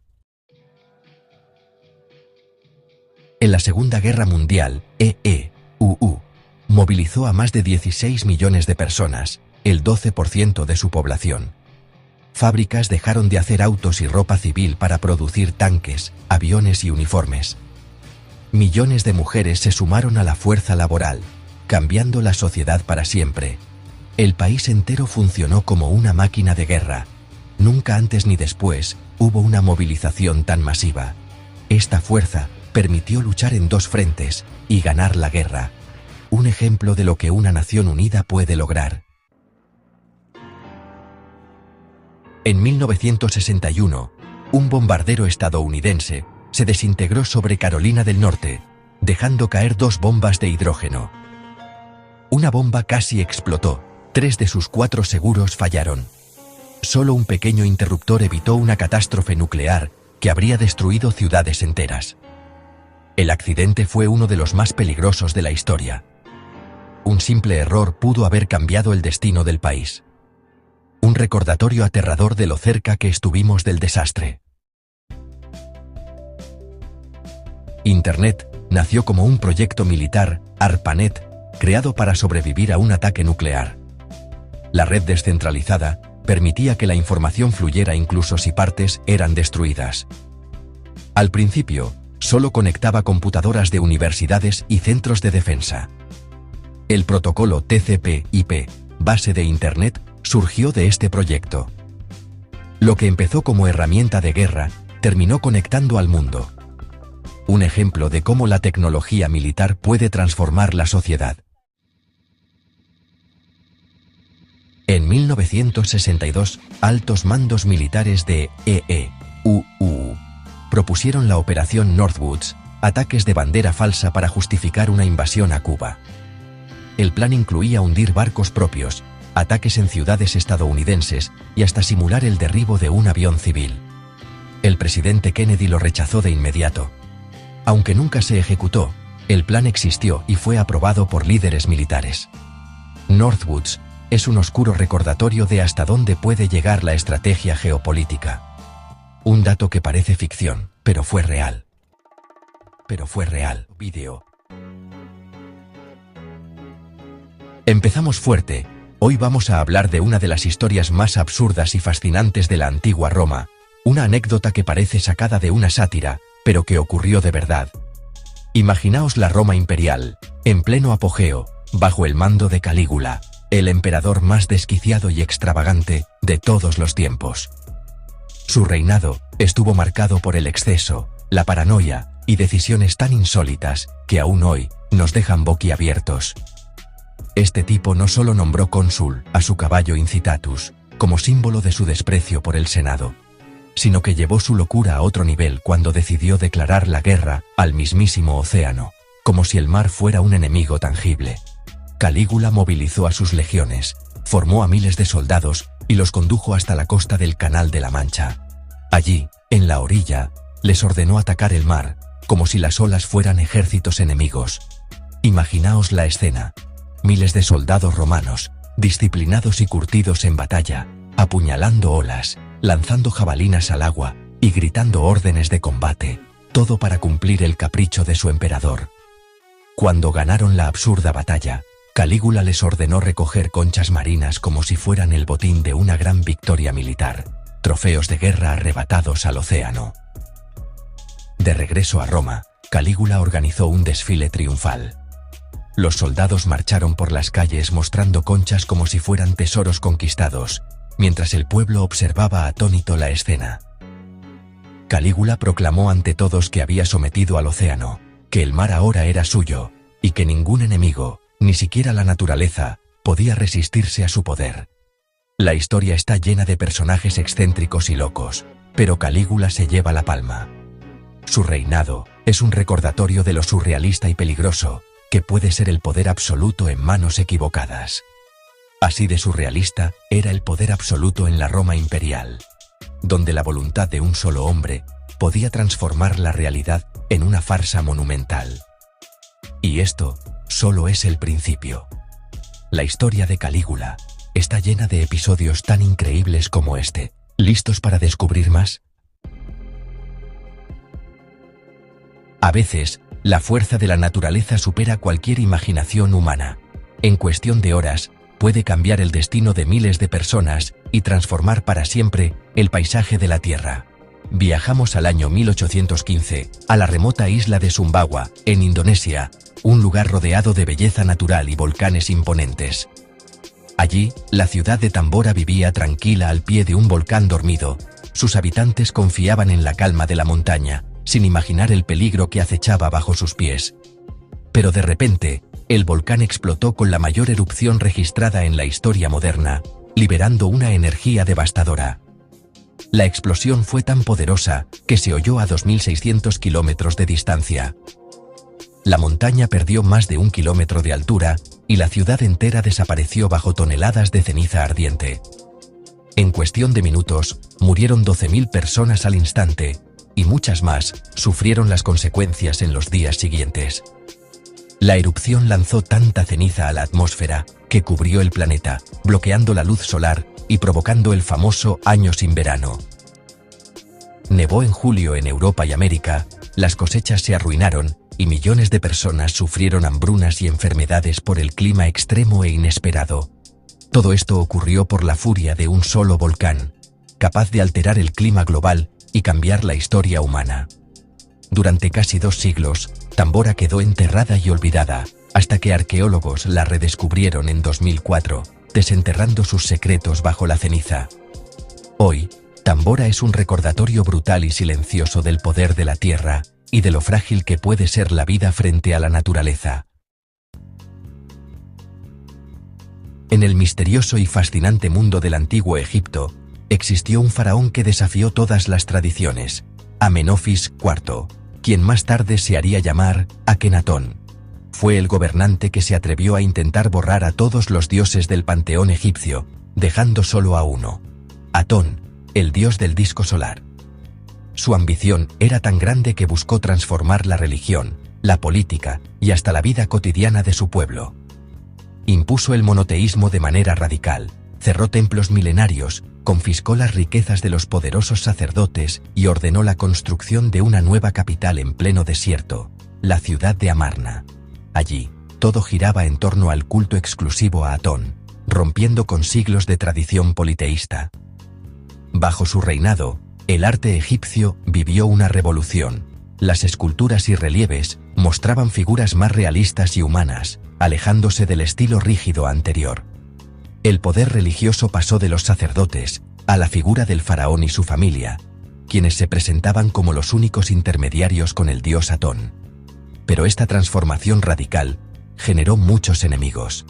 En la Segunda Guerra Mundial, EEU movilizó a más de 16 millones de personas, el 12% de su población. Fábricas dejaron de hacer autos y ropa civil para producir tanques, aviones y uniformes. Millones de mujeres se sumaron a la fuerza laboral, cambiando la sociedad para siempre. El país entero funcionó como una máquina de guerra. Nunca antes ni después hubo una movilización tan masiva. Esta fuerza permitió luchar en dos frentes y ganar la guerra. Un ejemplo de lo que una nación unida puede lograr. En 1961, un bombardero estadounidense se desintegró sobre Carolina del Norte, dejando caer 2 bombas de hidrógeno. Una bomba casi explotó, 3 de sus 4 seguros fallaron. Solo un pequeño interruptor evitó una catástrofe nuclear que habría destruido ciudades enteras. El accidente fue uno de los más peligrosos de la historia. Un simple error pudo haber cambiado el destino del país. Un recordatorio aterrador de lo cerca que estuvimos del desastre. Internet nació como un proyecto militar, ARPANET, creado para sobrevivir a un ataque nuclear. La red descentralizada permitía que la información fluyera incluso si partes eran destruidas. Al principio, solo conectaba computadoras de universidades y centros de defensa. El protocolo TCP/IP, base de Internet, surgió de este proyecto. Lo que empezó como herramienta de guerra, terminó conectando al mundo. Un ejemplo de cómo la tecnología militar puede transformar la sociedad. En 1962, altos mandos militares de EEUU propusieron la Operación Northwoods, ataques de bandera falsa para justificar una invasión a Cuba. El plan incluía hundir barcos propios, ataques en ciudades estadounidenses y hasta simular el derribo de un avión civil. El presidente Kennedy lo rechazó de inmediato. Aunque nunca se ejecutó, el plan existió y fue aprobado por líderes militares. Northwoods es un oscuro recordatorio de hasta dónde puede llegar la estrategia geopolítica. Un dato que parece ficción, pero fue real. Vídeo. Empezamos fuerte. Hoy vamos a hablar de una de las historias más absurdas y fascinantes de la antigua Roma, una anécdota que parece sacada de una sátira, pero que ocurrió de verdad. Imaginaos la Roma imperial, en pleno apogeo, bajo el mando de Calígula, el emperador más desquiciado y extravagante de todos los tiempos. Su reinado estuvo marcado por el exceso, la paranoia y decisiones tan insólitas que aún hoy nos dejan boquiabiertos. Este tipo no solo nombró cónsul a su caballo Incitatus, como símbolo de su desprecio por el Senado, sino que llevó su locura a otro nivel cuando decidió declarar la guerra al mismísimo océano, como si el mar fuera un enemigo tangible. Calígula movilizó a sus legiones, formó a miles de soldados y los condujo hasta la costa del Canal de la Mancha. Allí, en la orilla, les ordenó atacar el mar, como si las olas fueran ejércitos enemigos. Imaginaos la escena. Miles de soldados romanos, disciplinados y curtidos en batalla, apuñalando olas, lanzando jabalinas al agua y gritando órdenes de combate, todo para cumplir el capricho de su emperador. Cuando ganaron la absurda batalla, Calígula les ordenó recoger conchas marinas como si fueran el botín de una gran victoria militar, trofeos de guerra arrebatados al océano. De regreso a Roma, Calígula organizó un desfile triunfal. Los soldados marcharon por las calles mostrando conchas como si fueran tesoros conquistados, mientras el pueblo observaba atónito la escena. Calígula proclamó ante todos que había sometido al océano, que el mar ahora era suyo, y que ningún enemigo, ni siquiera la naturaleza, podía resistirse a su poder. La historia está llena de personajes excéntricos y locos, pero Calígula se lleva la palma. Su reinado es un recordatorio de lo surrealista y peligroso que puede ser el poder absoluto en manos equivocadas. Así de surrealista era el poder absoluto en la Roma imperial, donde la voluntad de un solo hombre podía transformar la realidad en una farsa monumental. Y esto solo es el principio. La historia de Calígula está llena de episodios tan increíbles como este. ¿Listos para descubrir más? A veces, la fuerza de la naturaleza supera cualquier imaginación humana. En cuestión de horas, puede cambiar el destino de miles de personas y transformar para siempre el paisaje de la Tierra. Viajamos al año 1815, a la remota isla de Sumbawa, en Indonesia, un lugar rodeado de belleza natural y volcanes imponentes. Allí, la ciudad de Tambora vivía tranquila al pie de un volcán dormido. Sus habitantes confiaban en la calma de la montaña, sin imaginar el peligro que acechaba bajo sus pies. Pero de repente, el volcán explotó con la mayor erupción registrada en la historia moderna, liberando una energía devastadora. La explosión fue tan poderosa que se oyó a 2.600 kilómetros de distancia. La montaña perdió más de 1 kilómetro de altura y la ciudad entera desapareció bajo toneladas de ceniza ardiente. En cuestión de minutos, murieron 12.000 personas al instante, y muchas más sufrieron las consecuencias en los días siguientes. La erupción lanzó tanta ceniza a la atmósfera que cubrió el planeta, bloqueando la luz solar y provocando el famoso año sin verano. Nevó en julio en Europa y América, las cosechas se arruinaron y millones de personas sufrieron hambrunas y enfermedades por el clima extremo e inesperado. Todo esto ocurrió por la furia de un solo volcán, capaz de alterar el clima global y cambiar la historia humana. Durante casi 2 siglos, Tambora quedó enterrada y olvidada, hasta que arqueólogos la redescubrieron en 2004, desenterrando sus secretos bajo la ceniza. Hoy, Tambora es un recordatorio brutal y silencioso del poder de la tierra y de lo frágil que puede ser la vida frente a la naturaleza. En el misterioso y fascinante mundo del antiguo Egipto, existió un faraón que desafió todas las tradiciones, Amenofis IV, quien más tarde se haría llamar Akenatón. Fue el gobernante que se atrevió a intentar borrar a todos los dioses del panteón egipcio, dejando solo a uno, Atón, el dios del disco solar. Su ambición era tan grande que buscó transformar la religión, la política y hasta la vida cotidiana de su pueblo. Impuso el monoteísmo de manera radical, cerró templos milenarios, confiscó las riquezas de los poderosos sacerdotes y ordenó la construcción de una nueva capital en pleno desierto, la ciudad de Amarna. Allí, todo giraba en torno al culto exclusivo a Atón, rompiendo con siglos de tradición politeísta. Bajo su reinado, el arte egipcio vivió una revolución. Las esculturas y relieves mostraban figuras más realistas y humanas, alejándose del estilo rígido anterior. El poder religioso pasó de los sacerdotes a la figura del faraón y su familia, quienes se presentaban como los únicos intermediarios con el dios Atón. Pero esta transformación radical generó muchos enemigos.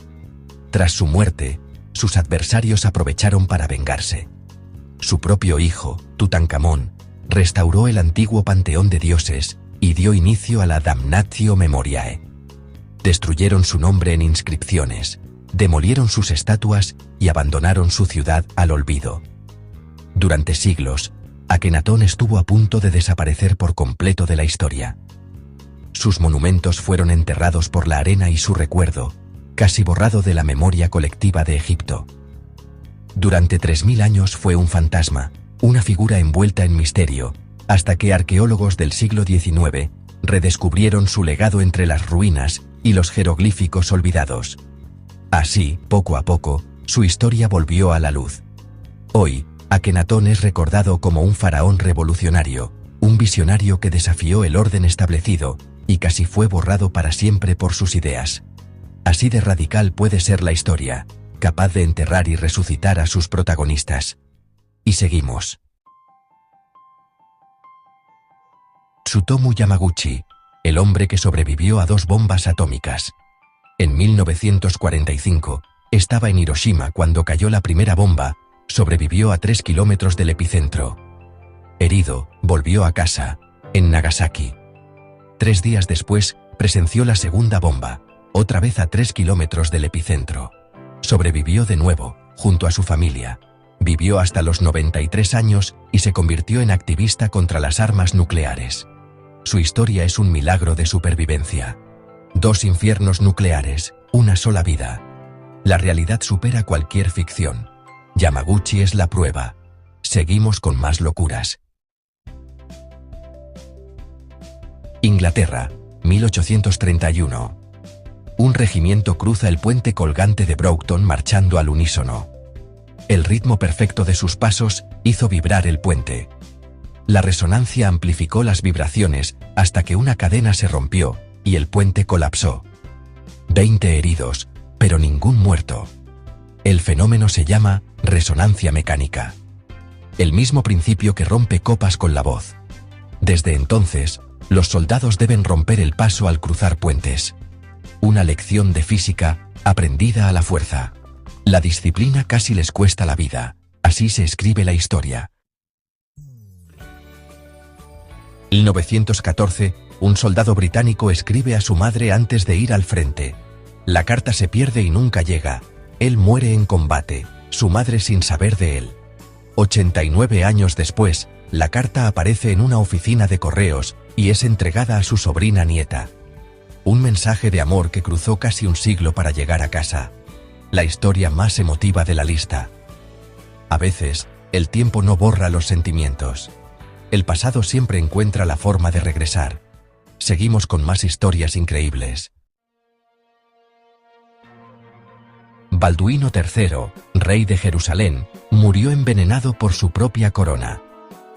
Tras su muerte, sus adversarios aprovecharon para vengarse. Su propio hijo, Tutankamón, restauró el antiguo panteón de dioses y dio inicio a la Damnatio Memoriae. Destruyeron su nombre en inscripciones, demolieron sus estatuas y abandonaron su ciudad al olvido. Durante siglos, Akenatón estuvo a punto de desaparecer por completo de la historia. Sus monumentos fueron enterrados por la arena y su recuerdo, casi borrado de la memoria colectiva de Egipto. Durante 3000 años fue un fantasma, una figura envuelta en misterio, hasta que arqueólogos del siglo XIX redescubrieron su legado entre las ruinas y los jeroglíficos olvidados. Así, poco a poco, su historia volvió a la luz. Hoy, Akenatón es recordado como un faraón revolucionario, un visionario que desafió el orden establecido y casi fue borrado para siempre por sus ideas. Así de radical puede ser la historia, capaz de enterrar y resucitar a sus protagonistas. Y seguimos. Tsutomu Yamaguchi, el hombre que sobrevivió a 2 bombas atómicas. En 1945, estaba en Hiroshima cuando cayó la primera bomba, sobrevivió a 3 kilómetros del epicentro. Herido, volvió a casa, en Nagasaki. 3 días después, presenció la segunda bomba, otra vez a 3 kilómetros del epicentro. Sobrevivió de nuevo, junto a su familia. Vivió hasta los 93 años y se convirtió en activista contra las armas nucleares. Su historia es un milagro de supervivencia. 2 infiernos nucleares, una sola vida. La realidad supera cualquier ficción. Yamaguchi es la prueba. Seguimos con más locuras. Inglaterra, 1831. Un regimiento cruza el puente colgante de Broughton marchando al unísono. El ritmo perfecto de sus pasos hizo vibrar el puente. La resonancia amplificó las vibraciones hasta que una cadena se rompió y el puente colapsó. 20 heridos, pero ningún muerto. El fenómeno se llama resonancia mecánica. El mismo principio que rompe copas con la voz. Desde entonces, los soldados deben romper el paso al cruzar puentes. Una lección de física, aprendida a la fuerza. La disciplina casi les cuesta la vida. Así se escribe la historia. 1914, un soldado británico escribe a su madre antes de ir al frente. La carta se pierde y nunca llega. Él muere en combate, su madre sin saber de él. 89 años después, la carta aparece en una oficina de correos y es entregada a su sobrina nieta. Un mensaje de amor que cruzó casi un siglo para llegar a casa. La historia más emotiva de la lista. A veces, el tiempo no borra los sentimientos. El pasado siempre encuentra la forma de regresar. Seguimos con más historias increíbles. Balduino III, rey de Jerusalén, murió envenenado por su propia corona.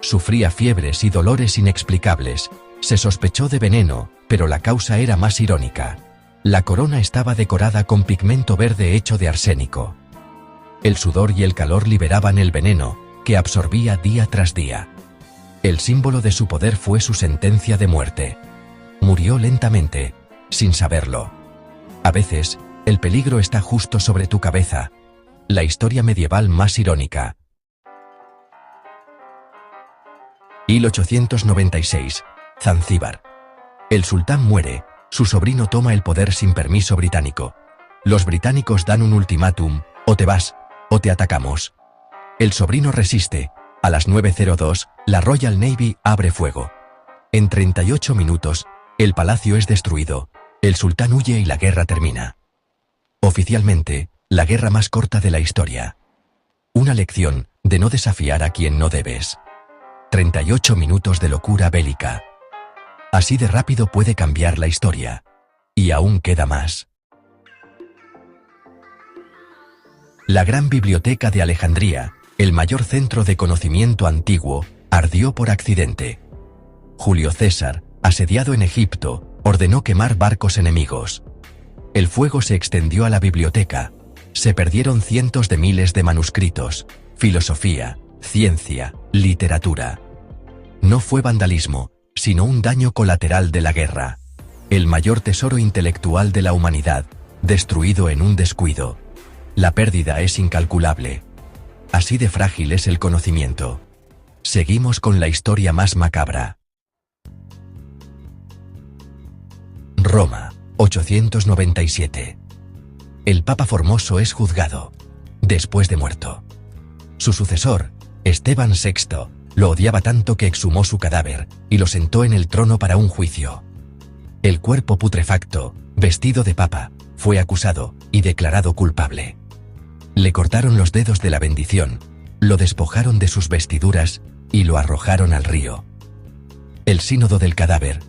Sufría fiebres y dolores inexplicables. Se sospechó de veneno, pero la causa era más irónica. La corona estaba decorada con pigmento verde hecho de arsénico. El sudor y el calor liberaban el veneno, que absorbía día tras día. El símbolo de su poder fue su sentencia de muerte. Murió lentamente, sin saberlo. A veces, el peligro está justo sobre tu cabeza. La historia medieval más irónica. 1896, Zanzíbar. El sultán muere, su sobrino toma el poder sin permiso británico. Los británicos dan un ultimátum: o te vas, o te atacamos. El sobrino resiste. A las 9:02, la Royal Navy abre fuego. En 38 minutos, el palacio es destruido. El sultán huye y la guerra termina. Oficialmente, la guerra más corta de la historia. Una lección de no desafiar a quien no debes. 38 minutos de locura bélica. Así de rápido puede cambiar la historia. Y aún queda más. La gran biblioteca de Alejandría, el mayor centro de conocimiento antiguo, ardió por accidente. Julio César, asediado en Egipto, ordenó quemar barcos enemigos. El fuego se extendió a la biblioteca. Se perdieron cientos de miles de manuscritos, filosofía, ciencia, literatura. No fue vandalismo, sino un daño colateral de la guerra. El mayor tesoro intelectual de la humanidad, destruido en un descuido. La pérdida es incalculable. Así de frágil es el conocimiento. Seguimos con la historia más macabra. Roma, 897. El Papa Formoso es juzgado, después de muerto. Su sucesor, Esteban VI, lo odiaba tanto que exhumó su cadáver y lo sentó en el trono para un juicio. El cuerpo putrefacto, vestido de papa, fue acusado y declarado culpable. Le cortaron los dedos de la bendición, lo despojaron de sus vestiduras y lo arrojaron al río. El sínodo del cadáver,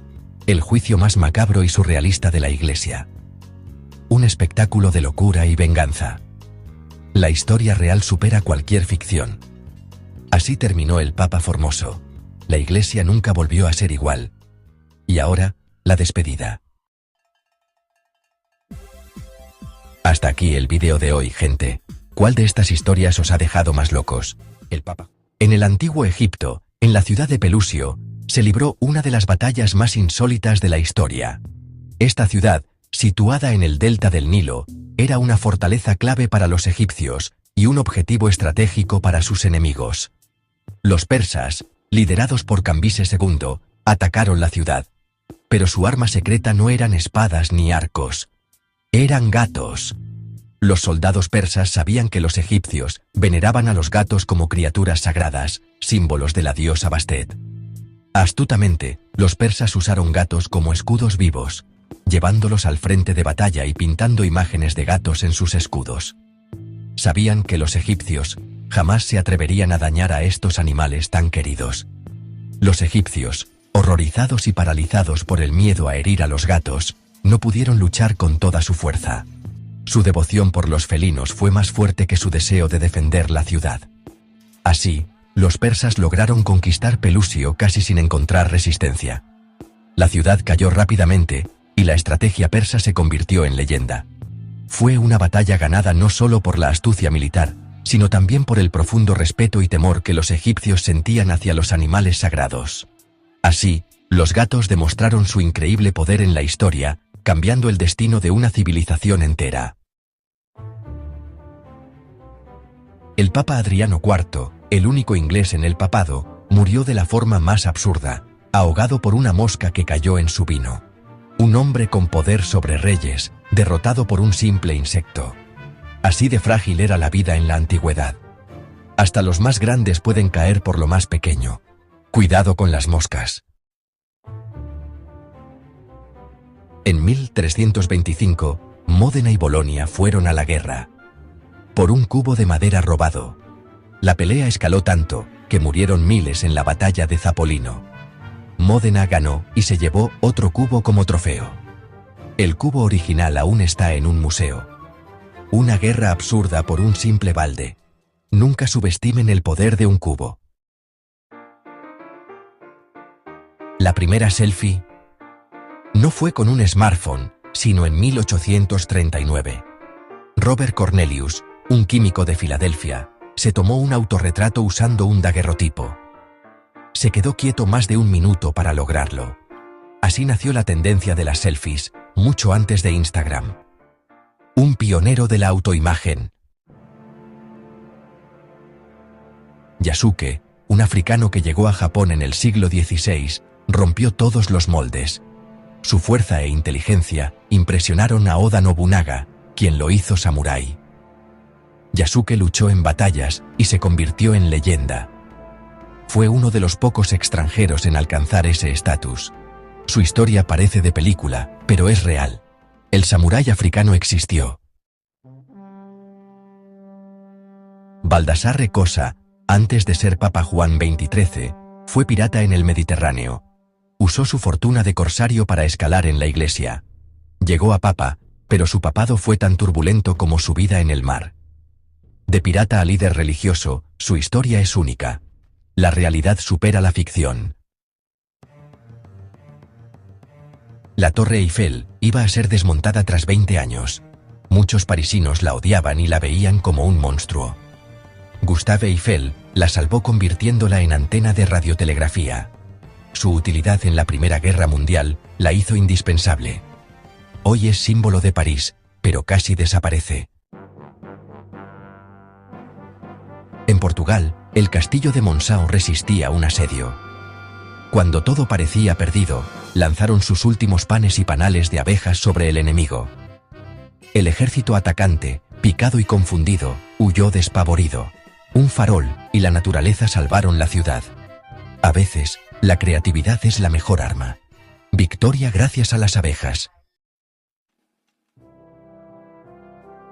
el juicio más macabro y surrealista de la Iglesia. Un espectáculo de locura y venganza. La historia real supera cualquier ficción. Así terminó el Papa Formoso. La Iglesia nunca volvió a ser igual. Y ahora, la despedida. Hasta aquí el vídeo de hoy, gente. ¿Cuál de estas historias os ha dejado más locos? El Papa. En el antiguo Egipto, en la ciudad de Pelusio, se libró una de las batallas más insólitas de la historia. Esta ciudad, situada en el delta del Nilo, era una fortaleza clave para los egipcios y un objetivo estratégico para sus enemigos. Los persas, liderados por Cambises II, atacaron la ciudad. Pero su arma secreta no eran espadas ni arcos. Eran gatos. Los soldados persas sabían que los egipcios veneraban a los gatos como criaturas sagradas, símbolos de la diosa Bastet. Astutamente, los persas usaron gatos como escudos vivos, llevándolos al frente de batalla y pintando imágenes de gatos en sus escudos. Sabían que los egipcios jamás se atreverían a dañar a estos animales tan queridos. Los egipcios, horrorizados y paralizados por el miedo a herir a los gatos, no pudieron luchar con toda su fuerza. Su devoción por los felinos fue más fuerte que su deseo de defender la ciudad. Así, los persas lograron conquistar Pelusio casi sin encontrar resistencia. La ciudad cayó rápidamente, y la estrategia persa se convirtió en leyenda. Fue una batalla ganada no solo por la astucia militar, sino también por el profundo respeto y temor que los egipcios sentían hacia los animales sagrados. Así, los gatos demostraron su increíble poder en la historia, cambiando el destino de una civilización entera. El Papa Adriano IV, el único inglés en el papado, murió de la forma más absurda, ahogado por una mosca que cayó en su vino. Un hombre con poder sobre reyes, derrotado por un simple insecto. Así de frágil era la vida en la antigüedad. Hasta los más grandes pueden caer por lo más pequeño. Cuidado con las moscas. En 1325, Módena y Bolonia fueron a la guerra. Por un cubo de madera robado. La pelea escaló tanto, que murieron miles en la batalla de Zapolino. Módena ganó y se llevó otro cubo como trofeo. El cubo original aún está en un museo. Una guerra absurda por un simple balde. Nunca subestimen el poder de un cubo. La primera selfie no fue con un smartphone, sino en 1839. Robert Cornelius, un químico de Filadelfia, se tomó un autorretrato usando un daguerrotipo. Se quedó quieto más de un minuto para lograrlo. Así nació la tendencia de las selfies, mucho antes de Instagram. Un pionero de la autoimagen. Yasuke, un africano que llegó a Japón en el siglo XVI, rompió todos los moldes. Su fuerza e inteligencia impresionaron a Oda Nobunaga, quien lo hizo samurái. Yasuke luchó en batallas y se convirtió en leyenda. Fue uno de los pocos extranjeros en alcanzar ese estatus. Su historia parece de película, pero es real. El samurái africano existió. Baldassarre Cosa, antes de ser Papa Juan XXIII, fue pirata en el Mediterráneo. Usó su fortuna de corsario para escalar en la iglesia. Llegó a papa, pero su papado fue tan turbulento como su vida en el mar. De pirata a líder religioso, su historia es única. La realidad supera la ficción. La Torre Eiffel iba a ser desmontada tras 20 años. Muchos parisinos la odiaban y la veían como un monstruo. Gustave Eiffel la salvó convirtiéndola en antena de radiotelegrafía. Su utilidad en la Primera Guerra Mundial la hizo indispensable. Hoy es símbolo de París, pero casi desaparece. En Portugal, el castillo de Monção resistía un asedio. Cuando todo parecía perdido, lanzaron sus últimos panes y panales de abejas sobre el enemigo. El ejército atacante, picado y confundido, huyó despavorido. Un farol y la naturaleza salvaron la ciudad. A veces, la creatividad es la mejor arma. Victoria gracias a las abejas.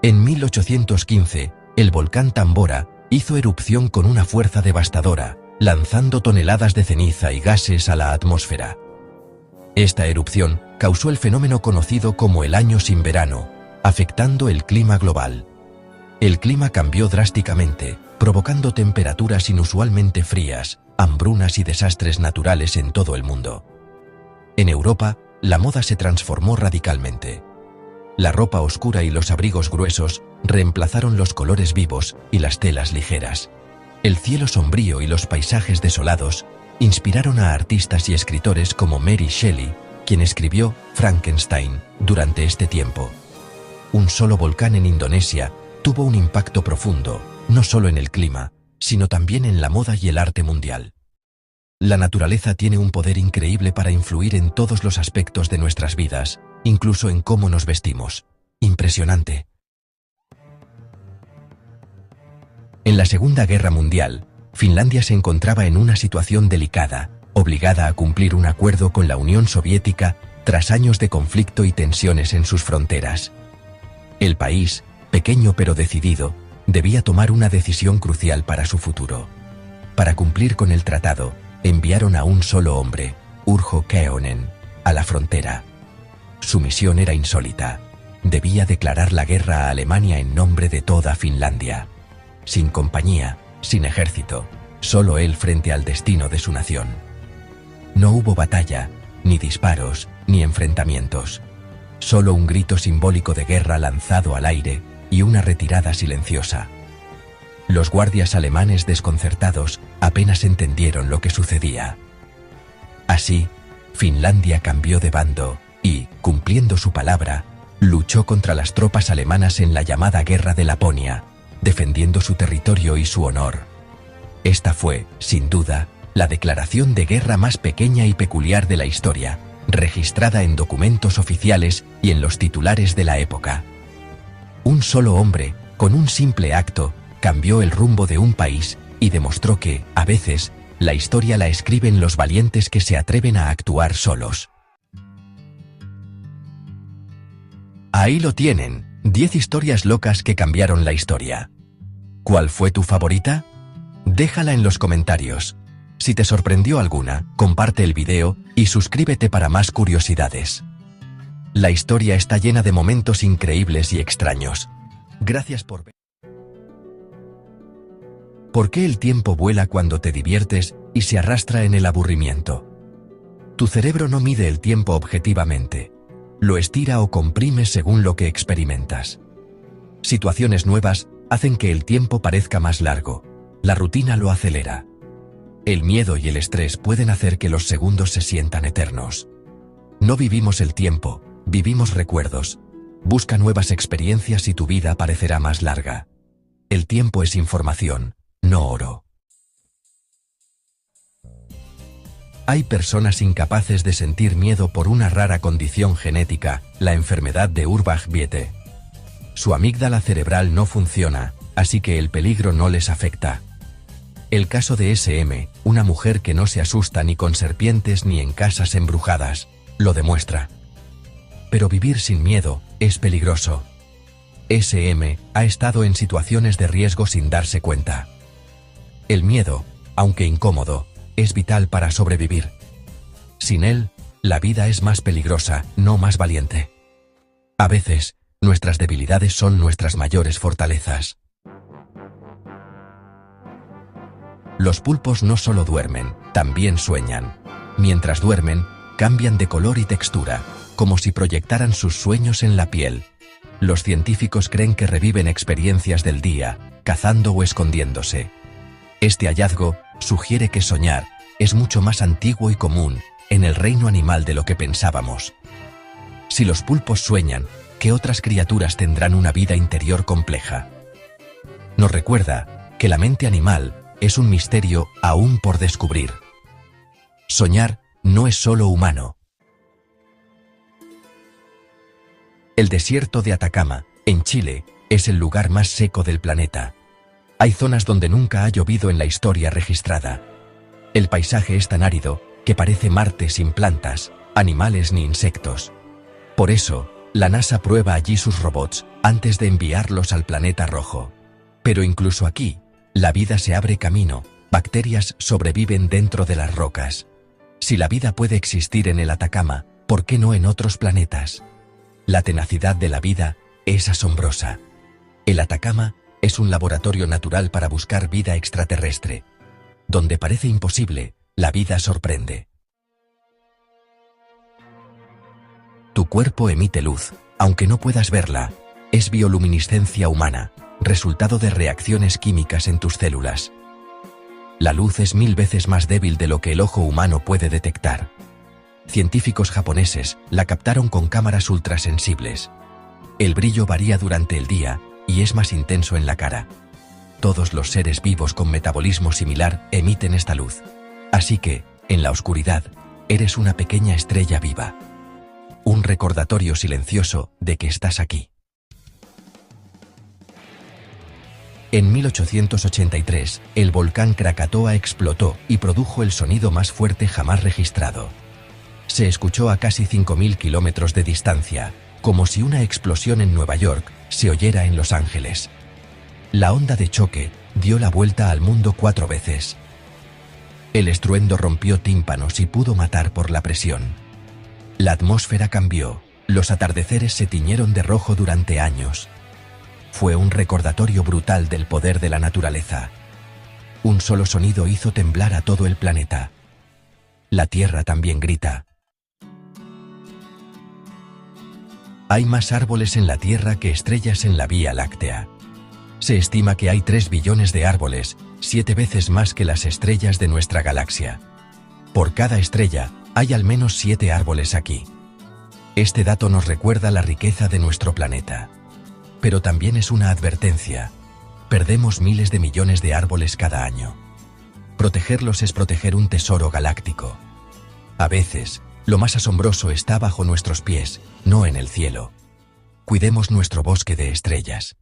En 1815, el volcán Tambora hizo erupción con una fuerza devastadora, lanzando toneladas de ceniza y gases a la atmósfera. Esta erupción causó el fenómeno conocido como el año sin verano, afectando el clima global. El clima cambió drásticamente, provocando temperaturas inusualmente frías, hambrunas y desastres naturales en todo el mundo. En Europa, la moda se transformó radicalmente. La ropa oscura y los abrigos gruesos reemplazaron los colores vivos y las telas ligeras. El cielo sombrío y los paisajes desolados inspiraron a artistas y escritores como Mary Shelley, quien escribió Frankenstein durante este tiempo. Un solo volcán en Indonesia tuvo un impacto profundo, no solo en el clima, sino también en la moda y el arte mundial. La naturaleza tiene un poder increíble para influir en todos los aspectos de nuestras vidas, incluso en cómo nos vestimos. Impresionante. En la Segunda Guerra Mundial, Finlandia se encontraba en una situación delicada, obligada a cumplir un acuerdo con la Unión Soviética tras años de conflicto y tensiones en sus fronteras. El país, pequeño pero decidido, debía tomar una decisión crucial para su futuro. Para cumplir con el tratado, enviaron a un solo hombre, Urho Kekkonen, a la frontera. Su misión era insólita. Debía declarar la guerra a Alemania en nombre de toda Finlandia. Sin compañía, sin ejército, solo él frente al destino de su nación. No hubo batalla, ni disparos, ni enfrentamientos. Solo un grito simbólico de guerra lanzado al aire y una retirada silenciosa. Los guardias alemanes desconcertados apenas entendieron lo que sucedía. Así, Finlandia cambió de bando y, cumpliendo su palabra, luchó contra las tropas alemanas en la llamada Guerra de Laponia, defendiendo su territorio y su honor. Esta fue, sin duda, la declaración de guerra más pequeña y peculiar de la historia, registrada en documentos oficiales y en los titulares de la época. Un solo hombre, con un simple acto, cambió el rumbo de un país y demostró que, a veces, la historia la escriben los valientes que se atreven a actuar solos. Ahí lo tienen, 10 historias locas que cambiaron la historia. ¿Cuál fue tu favorita? Déjala en los comentarios. Si te sorprendió alguna, comparte el video y suscríbete para más curiosidades. La historia está llena de momentos increíbles y extraños. Gracias por ver. ¿Por qué el tiempo vuela cuando te diviertes y se arrastra en el aburrimiento? Tu cerebro no mide el tiempo objetivamente. Lo estira o comprime según lo que experimentas. Situaciones nuevas hacen que el tiempo parezca más largo. La rutina lo acelera. El miedo y el estrés pueden hacer que los segundos se sientan eternos. No vivimos el tiempo, vivimos recuerdos. Busca nuevas experiencias y tu vida parecerá más larga. El tiempo es información, no oro. Hay personas incapaces de sentir miedo por una rara condición genética, la enfermedad de Urbach-Wiete. Su amígdala cerebral no funciona, así que el peligro no les afecta. El caso de SM, una mujer que no se asusta ni con serpientes ni en casas embrujadas, lo demuestra. Pero vivir sin miedo es peligroso. SM ha estado en situaciones de riesgo sin darse cuenta. El miedo, aunque incómodo, es vital para sobrevivir. Sin él, la vida es más peligrosa, no más valiente. A veces, nuestras debilidades son nuestras mayores fortalezas. Los pulpos no solo duermen, también sueñan. Mientras duermen, cambian de color y textura, como si proyectaran sus sueños en la piel. Los científicos creen que reviven experiencias del día, cazando o escondiéndose. Este hallazgo sugiere que soñar es mucho más antiguo y común en el reino animal de lo que pensábamos. Si los pulpos sueñan, ¿qué otras criaturas tendrán una vida interior compleja? Nos recuerda que la mente animal es un misterio aún por descubrir. Soñar no es solo humano. El desierto de Atacama, en Chile, es el lugar más seco del planeta. Hay zonas donde nunca ha llovido en la historia registrada. El paisaje es tan árido que parece Marte sin plantas, animales ni insectos. Por eso, la NASA prueba allí sus robots antes de enviarlos al planeta rojo. Pero incluso aquí, la vida se abre camino, bacterias sobreviven dentro de las rocas. Si la vida puede existir en el Atacama, ¿por qué no en otros planetas? La tenacidad de la vida es asombrosa. El Atacama es un laboratorio natural para buscar vida extraterrestre. Donde parece imposible, la vida sorprende. Tu cuerpo emite luz, aunque no puedas verla. Es bioluminiscencia humana, resultado de reacciones químicas en tus células. La luz es 1000 veces más débil de lo que el ojo humano puede detectar. Científicos japoneses la captaron con cámaras ultrasensibles. El brillo varía durante el día y es más intenso en la cara. Todos los seres vivos con metabolismo similar emiten esta luz. Así que, en la oscuridad, eres una pequeña estrella viva. Un recordatorio silencioso de que estás aquí. En 1883, el volcán Krakatoa explotó y produjo el sonido más fuerte jamás registrado. Se escuchó a casi 5000 kilómetros de distancia, como si una explosión en Nueva York se oyera en Los Ángeles. La onda de choque dio la vuelta al mundo 4 veces. El estruendo rompió tímpanos y pudo matar por la presión. La atmósfera cambió, los atardeceres se tiñeron de rojo durante años. Fue un recordatorio brutal del poder de la naturaleza. Un solo sonido hizo temblar a todo el planeta. La Tierra también grita. Hay más árboles en la Tierra que estrellas en la Vía Láctea. Se estima que hay 3 billones de árboles, 7 veces más que las estrellas de nuestra galaxia. Por cada estrella, Hay al menos 7 árboles aquí. Este dato nos recuerda la riqueza de nuestro planeta. Pero también es una advertencia. Perdemos miles de millones de árboles cada año. Protegerlos es proteger un tesoro galáctico. A veces, lo más asombroso está bajo nuestros pies, no en el cielo. Cuidemos nuestro bosque de estrellas.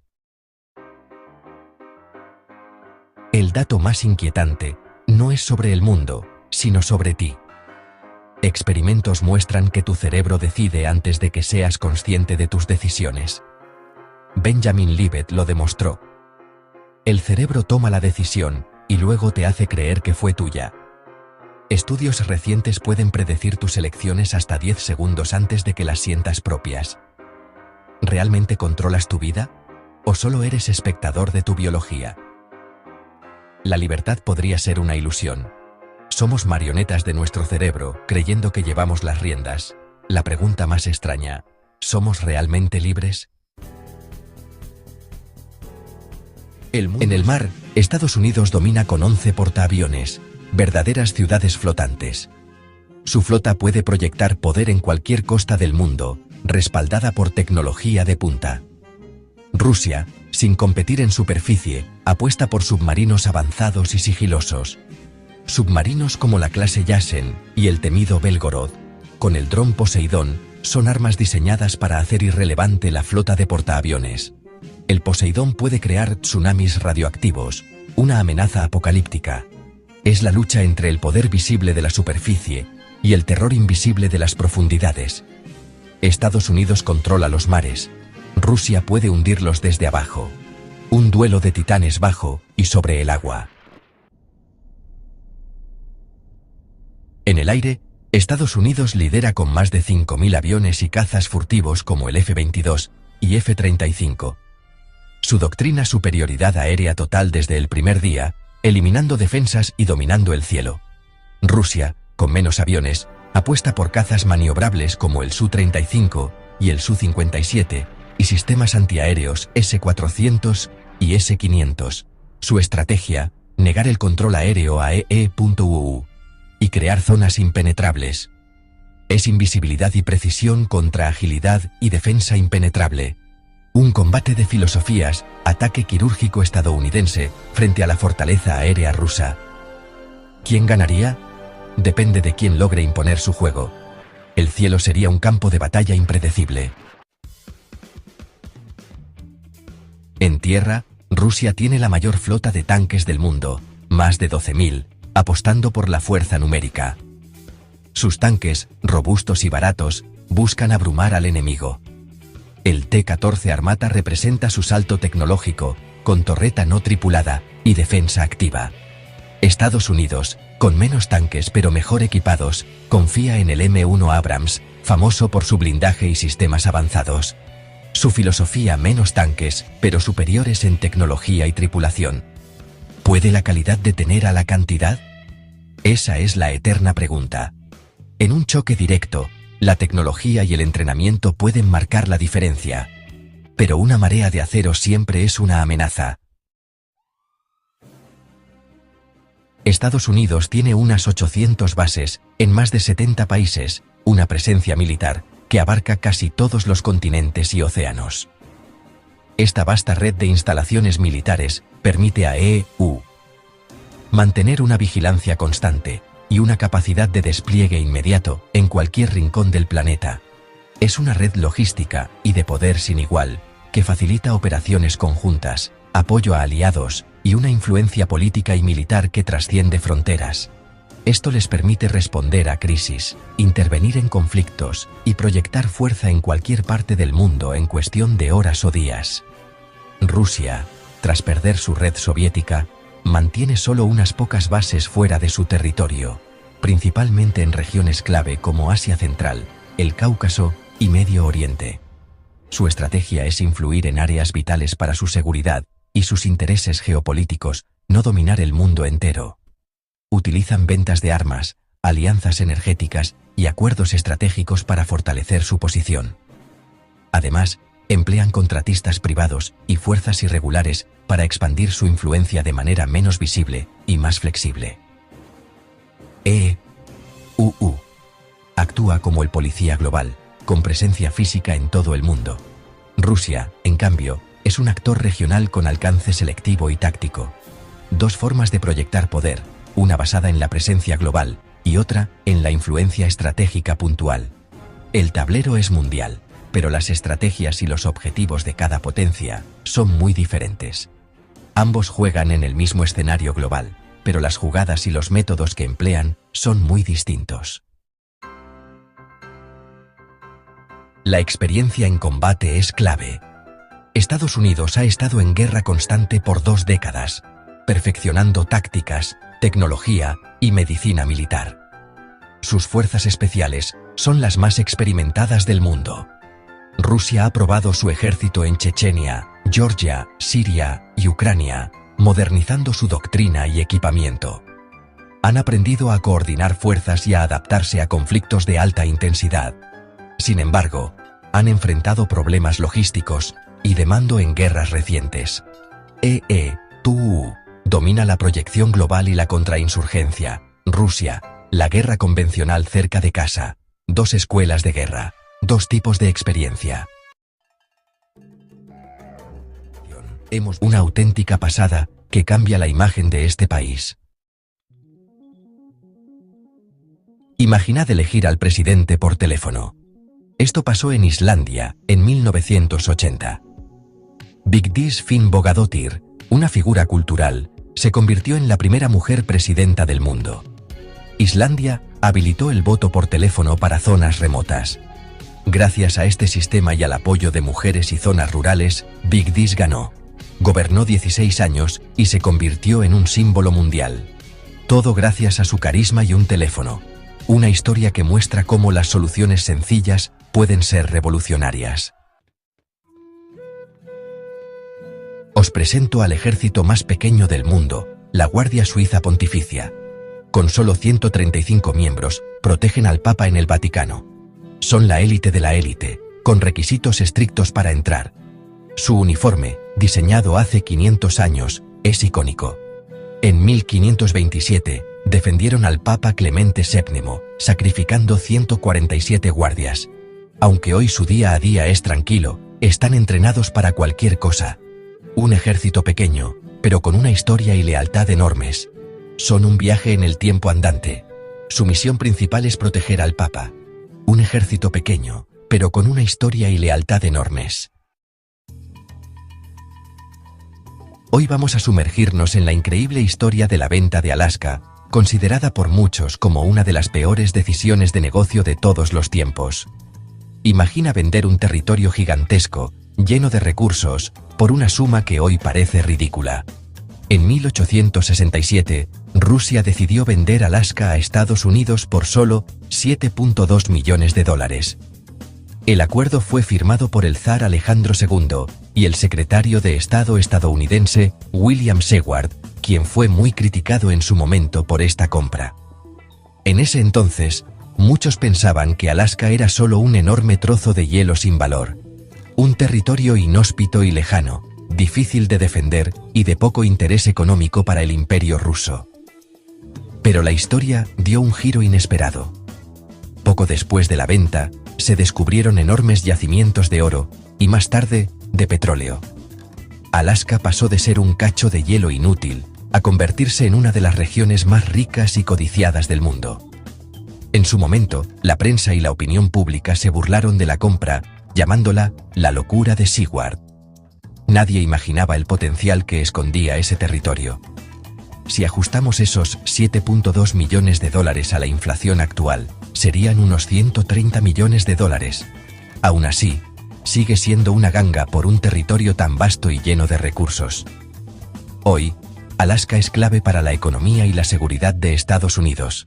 El dato más inquietante no es sobre el mundo, sino sobre ti. Experimentos muestran que tu cerebro decide antes de que seas consciente de tus decisiones. Benjamin Libet lo demostró. El cerebro toma la decisión y luego te hace creer que fue tuya. Estudios recientes pueden predecir tus elecciones hasta 10 segundos antes de que las sientas propias. ¿Realmente controlas tu vida? ¿O solo eres espectador de tu biología? La libertad podría ser una ilusión. Somos marionetas de nuestro cerebro, creyendo que llevamos las riendas. La pregunta más extraña: ¿somos realmente libres? En el mar, Estados Unidos domina con 11 portaaviones, verdaderas ciudades flotantes. Su flota puede proyectar poder en cualquier costa del mundo, respaldada por tecnología de punta. Rusia, sin competir en superficie, apuesta por submarinos avanzados y sigilosos. Submarinos como la clase Yasen y el temido Belgorod, con el dron Poseidón, son armas diseñadas para hacer irrelevante la flota de portaaviones. El Poseidón puede crear tsunamis radioactivos, una amenaza apocalíptica. Es la lucha entre el poder visible de la superficie y el terror invisible de las profundidades. Estados Unidos controla los mares. Rusia puede hundirlos desde abajo. Un duelo de titanes bajo y sobre el agua. En el aire, Estados Unidos lidera con más de 5.000 aviones y cazas furtivos como el F-22 y F-35. Su doctrina superioridad aérea total desde el primer día, eliminando defensas y dominando el cielo. Rusia, con menos aviones, apuesta por cazas maniobrables como el Su-35 y el Su-57 y sistemas antiaéreos S-400 y S-500. Su estrategia, negar el control aéreo a EE.UU y crear zonas impenetrables. Es invisibilidad y precisión contra agilidad y defensa impenetrable. Un combate de filosofías, ataque quirúrgico estadounidense frente a la fortaleza aérea rusa. ¿Quién ganaría? Depende de quién logre imponer su juego. El cielo sería un campo de batalla impredecible. En tierra, Rusia tiene la mayor flota de tanques del mundo, más de 12.000, apostando por la fuerza numérica. Sus tanques, robustos y baratos, buscan abrumar al enemigo. El T-14 Armata representa su salto tecnológico, con torreta no tripulada y defensa activa. Estados Unidos, con menos tanques pero mejor equipados, confía en el M1 Abrams, famoso por su blindaje y sistemas avanzados. Su filosofía: menos tanques, pero superiores en tecnología y tripulación. ¿Puede la calidad detener a la cantidad? Esa es la eterna pregunta. En un choque directo, la tecnología y el entrenamiento pueden marcar la diferencia. Pero una marea de acero siempre es una amenaza. Estados Unidos tiene unas 800 bases, en más de 70 países, una presencia militar, que abarca casi todos los continentes y océanos. Esta vasta red de instalaciones militares permite a EU mantener una vigilancia constante y una capacidad de despliegue inmediato en cualquier rincón del planeta. Es una red logística y de poder sin igual, que facilita operaciones conjuntas, apoyo a aliados y una influencia política y militar que trasciende fronteras. Esto les permite responder a crisis, intervenir en conflictos y proyectar fuerza en cualquier parte del mundo en cuestión de horas o días. Rusia, tras perder su red soviética, mantiene solo unas pocas bases fuera de su territorio, principalmente en regiones clave como Asia Central, el Cáucaso y Medio Oriente. Su estrategia es influir en áreas vitales para su seguridad y sus intereses geopolíticos, no dominar el mundo entero. Utilizan ventas de armas, alianzas energéticas y acuerdos estratégicos para fortalecer su posición. Además, emplean contratistas privados y fuerzas irregulares para expandir su influencia de manera menos visible y más flexible. EU actúa como el policía global, con presencia física en todo el mundo. Rusia, en cambio, es un actor regional con alcance selectivo y táctico. Dos formas de proyectar poder, una basada en la presencia global y otra en la influencia estratégica puntual. El tablero es mundial, pero las estrategias y los objetivos de cada potencia son muy diferentes. Ambos juegan en el mismo escenario global, pero las jugadas y los métodos que emplean son muy distintos. La experiencia en combate es clave. Estados Unidos ha estado en guerra constante por 2 décadas, perfeccionando tácticas, tecnología y medicina militar. Sus fuerzas especiales son las más experimentadas del mundo. Rusia ha probado su ejército en Chechenia, Georgia, Siria y Ucrania, modernizando su doctrina y equipamiento. Han aprendido a coordinar fuerzas y a adaptarse a conflictos de alta intensidad. Sin embargo, han enfrentado problemas logísticos y de mando en guerras recientes. Tú domina la proyección global y la contrainsurgencia. Rusia, la guerra convencional cerca de casa. 2 escuelas de guerra, 2 tipos de experiencia. Hemos una auténtica pasada que cambia la imagen de este país. Imaginad elegir al presidente por teléfono. Esto pasó en Islandia, en 1980. Vigdís Finnbogadóttir, una figura cultural, se convirtió en la primera mujer presidenta del mundo. Islandia habilitó el voto por teléfono para zonas remotas. Gracias a este sistema y al apoyo de mujeres y zonas rurales, Vigdís ganó. Gobernó 16 años y se convirtió en un símbolo mundial. Todo gracias a su carisma y un teléfono. Una historia que muestra cómo las soluciones sencillas pueden ser revolucionarias. Os presento al ejército más pequeño del mundo, la Guardia Suiza Pontificia. Con solo 135 miembros, protegen al Papa en el Vaticano. Son la élite de la élite, con requisitos estrictos para entrar. Su uniforme, diseñado hace 500 años, es icónico. En 1527, defendieron al Papa Clemente VII, sacrificando 147 guardias. Aunque hoy su día a día es tranquilo, están entrenados para cualquier cosa. Un ejército pequeño, pero con una historia y lealtad enormes. Son un viaje en el tiempo andante. Su misión principal es proteger al Papa. Un ejército pequeño, pero con una historia y lealtad enormes. Hoy vamos a sumergirnos en la increíble historia de la venta de Alaska, considerada por muchos como una de las peores decisiones de negocio de todos los tiempos. Imagina vender un territorio gigantesco, lleno de recursos, por una suma que hoy parece ridícula. En 1867, Rusia decidió vender Alaska a Estados Unidos por solo $7.2 millones. El acuerdo fue firmado por el zar Alejandro II y el secretario de Estado estadounidense William Seward, quien fue muy criticado en su momento por esta compra. En ese entonces, muchos pensaban que Alaska era solo un enorme trozo de hielo sin valor, un territorio inhóspito y lejano, difícil de defender y de poco interés económico para el Imperio ruso. Pero la historia dio un giro inesperado. Poco después de la venta, se descubrieron enormes yacimientos de oro y más tarde, de petróleo. Alaska pasó de ser un cacho de hielo inútil a convertirse en una de las regiones más ricas y codiciadas del mundo. En su momento, la prensa y la opinión pública se burlaron de la compra, llamándola la locura de Seward. Nadie imaginaba el potencial que escondía ese territorio. Si ajustamos esos $7.2 millones a la inflación actual, serían unos $130 millones. Aún así, sigue siendo una ganga por un territorio tan vasto y lleno de recursos. Hoy, Alaska es clave para la economía y la seguridad de Estados Unidos.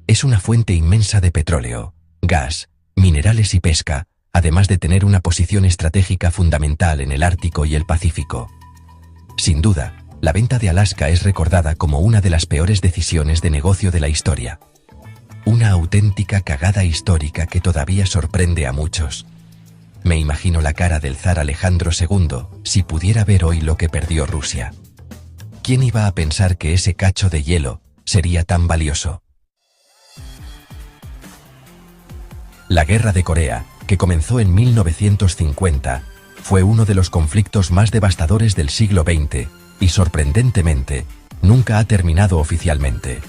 Es una fuente inmensa de petróleo, gas, minerales y pesca, además de tener una posición estratégica fundamental en el Ártico y el Pacífico. Sin duda, la venta de Alaska es recordada como una de las peores decisiones de negocio de la historia. Una auténtica cagada histórica que todavía sorprende a muchos. Me imagino la cara del zar Alejandro II si pudiera ver hoy lo que perdió Rusia. ¿Quién iba a pensar que ese cacho de hielo sería tan valioso? La Guerra de Corea, que comenzó en 1950, fue uno de los conflictos más devastadores del siglo XX y, sorprendentemente, nunca ha terminado oficialmente.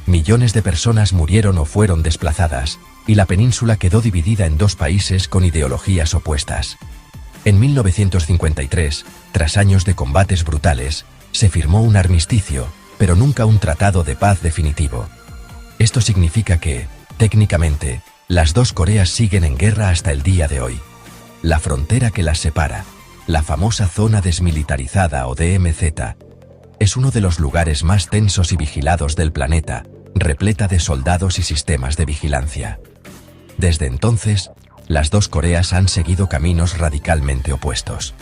Millones de personas murieron o fueron desplazadas, y la península quedó dividida en dos países con ideologías opuestas. En 1953, tras años de combates brutales, se firmó un armisticio, pero nunca un tratado de paz definitivo. Esto significa que, técnicamente, las dos Coreas siguen en guerra hasta el día de hoy. La frontera que las separa, la famosa zona desmilitarizada o DMZ, es uno de los lugares más tensos y vigilados del planeta, repleta de soldados y sistemas de vigilancia. Desde entonces, las dos Coreas han seguido caminos radicalmente opuestos.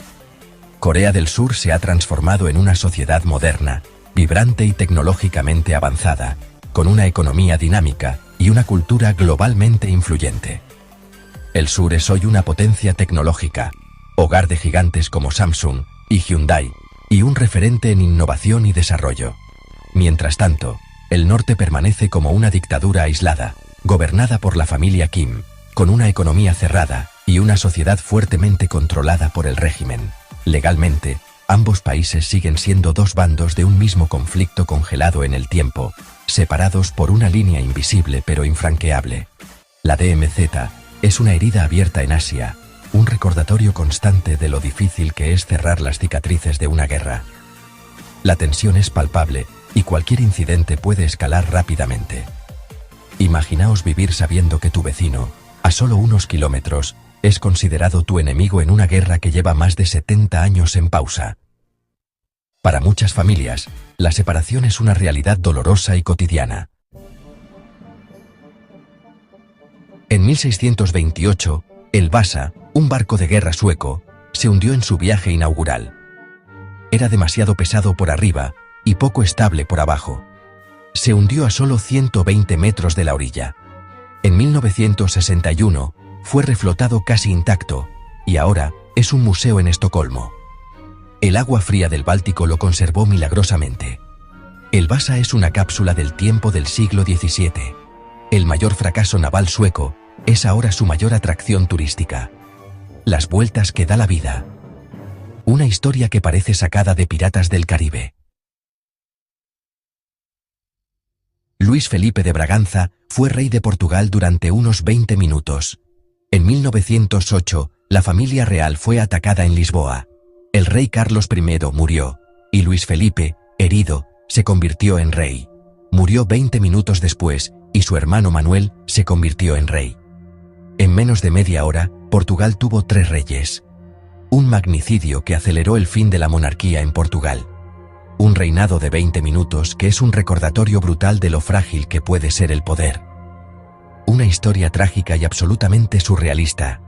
Corea del Sur se ha transformado en una sociedad moderna, vibrante y tecnológicamente avanzada, con una economía dinámica y una cultura globalmente influyente. El sur es hoy una potencia tecnológica, hogar de gigantes como Samsung y Hyundai, y un referente en innovación y desarrollo. Mientras tanto, el norte permanece como una dictadura aislada, gobernada por la familia Kim, con una economía cerrada y una sociedad fuertemente controlada por el régimen. Legalmente, ambos países siguen siendo dos bandos de un mismo conflicto congelado en el tiempo, separados por una línea invisible pero infranqueable. La DMZ es una herida abierta en Asia, un recordatorio constante de lo difícil que es cerrar las cicatrices de una guerra. La tensión es palpable y cualquier incidente puede escalar rápidamente. Imaginaos vivir sabiendo que tu vecino, a solo unos kilómetros, es considerado tu enemigo en una guerra que lleva más de 70 años en pausa. Para muchas familias, la separación es una realidad dolorosa y cotidiana. En 1628, el Vasa, un barco de guerra sueco, se hundió en su viaje inaugural. Era demasiado pesado por arriba y poco estable por abajo. Se hundió a solo 120 metros de la orilla. En 1961, fue reflotado casi intacto, y ahora es un museo en Estocolmo. El agua fría del Báltico lo conservó milagrosamente. El Vasa es una cápsula del tiempo del siglo XVII. El mayor fracaso naval sueco es ahora su mayor atracción turística. Las vueltas que da la vida. Una historia que parece sacada de Piratas del Caribe. Luis Felipe de Braganza fue rey de Portugal durante unos 20 minutos. En 1908, la familia real fue atacada en Lisboa. El rey Carlos I murió, y Luis Felipe, herido, se convirtió en rey. Murió 20 minutos después, y su hermano Manuel se convirtió en rey. En menos de media hora, Portugal tuvo 3 reyes. Un magnicidio que aceleró el fin de la monarquía en Portugal. Un reinado de 20 minutos que es un recordatorio brutal de lo frágil que puede ser el poder. Una historia trágica y absolutamente surrealista.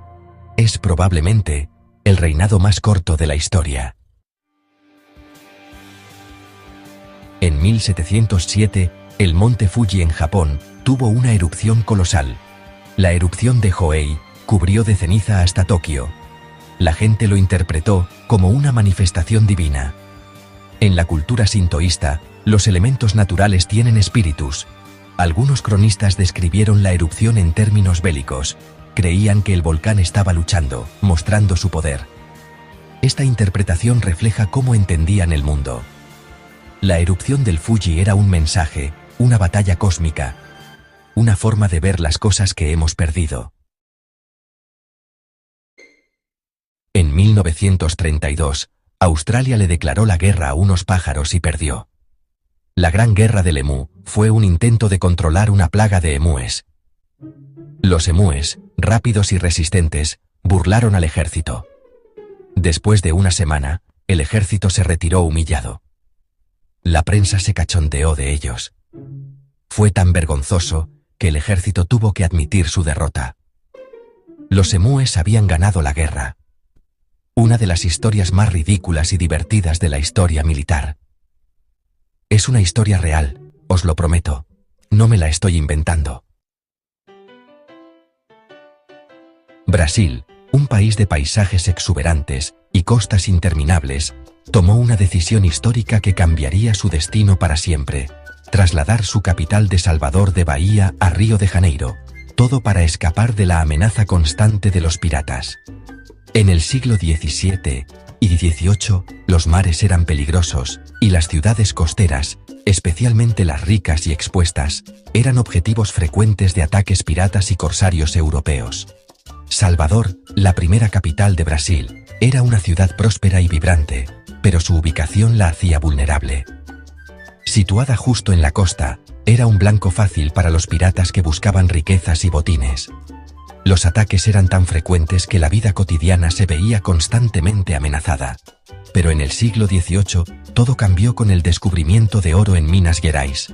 Es probablemente el reinado más corto de la historia. En 1707, el monte Fuji en Japón tuvo una erupción colosal. La erupción de Hoei cubrió de ceniza hasta Tokio. La gente lo interpretó como una manifestación divina. En la cultura sintoísta, los elementos naturales tienen espíritus. Algunos cronistas describieron la erupción en términos bélicos. Creían que el volcán estaba luchando, mostrando su poder. Esta interpretación refleja cómo entendían el mundo. La erupción del Fuji era un mensaje, una batalla cósmica, una forma de ver las cosas que hemos perdido. En 1932, Australia le declaró la guerra a unos pájaros y perdió. La Gran Guerra del Emú fue un intento de controlar una plaga de emúes. Los emúes, rápidos y resistentes, burlaron al ejército. Después de una semana, el ejército se retiró humillado. La prensa se cachondeó de ellos. Fue tan vergonzoso que el ejército tuvo que admitir su derrota. Los emúes habían ganado la guerra. Una de las historias más ridículas y divertidas de la historia militar. Es una historia real, os lo prometo. No me la estoy inventando. Brasil, un país de paisajes exuberantes y costas interminables, tomó una decisión histórica que cambiaría su destino para siempre: trasladar su capital de Salvador de Bahía a Río de Janeiro, todo para escapar de la amenaza constante de los piratas. En el siglo XVII y XVIII, los mares eran peligrosos, y las ciudades costeras, especialmente las ricas y expuestas, eran objetivos frecuentes de ataques piratas y corsarios europeos. Salvador, la primera capital de Brasil, era una ciudad próspera y vibrante, pero su ubicación la hacía vulnerable. Situada justo en la costa, era un blanco fácil para los piratas que buscaban riquezas y botines. Los ataques eran tan frecuentes que la vida cotidiana se veía constantemente amenazada. Pero en el siglo XVIII, todo cambió con el descubrimiento de oro en Minas Gerais.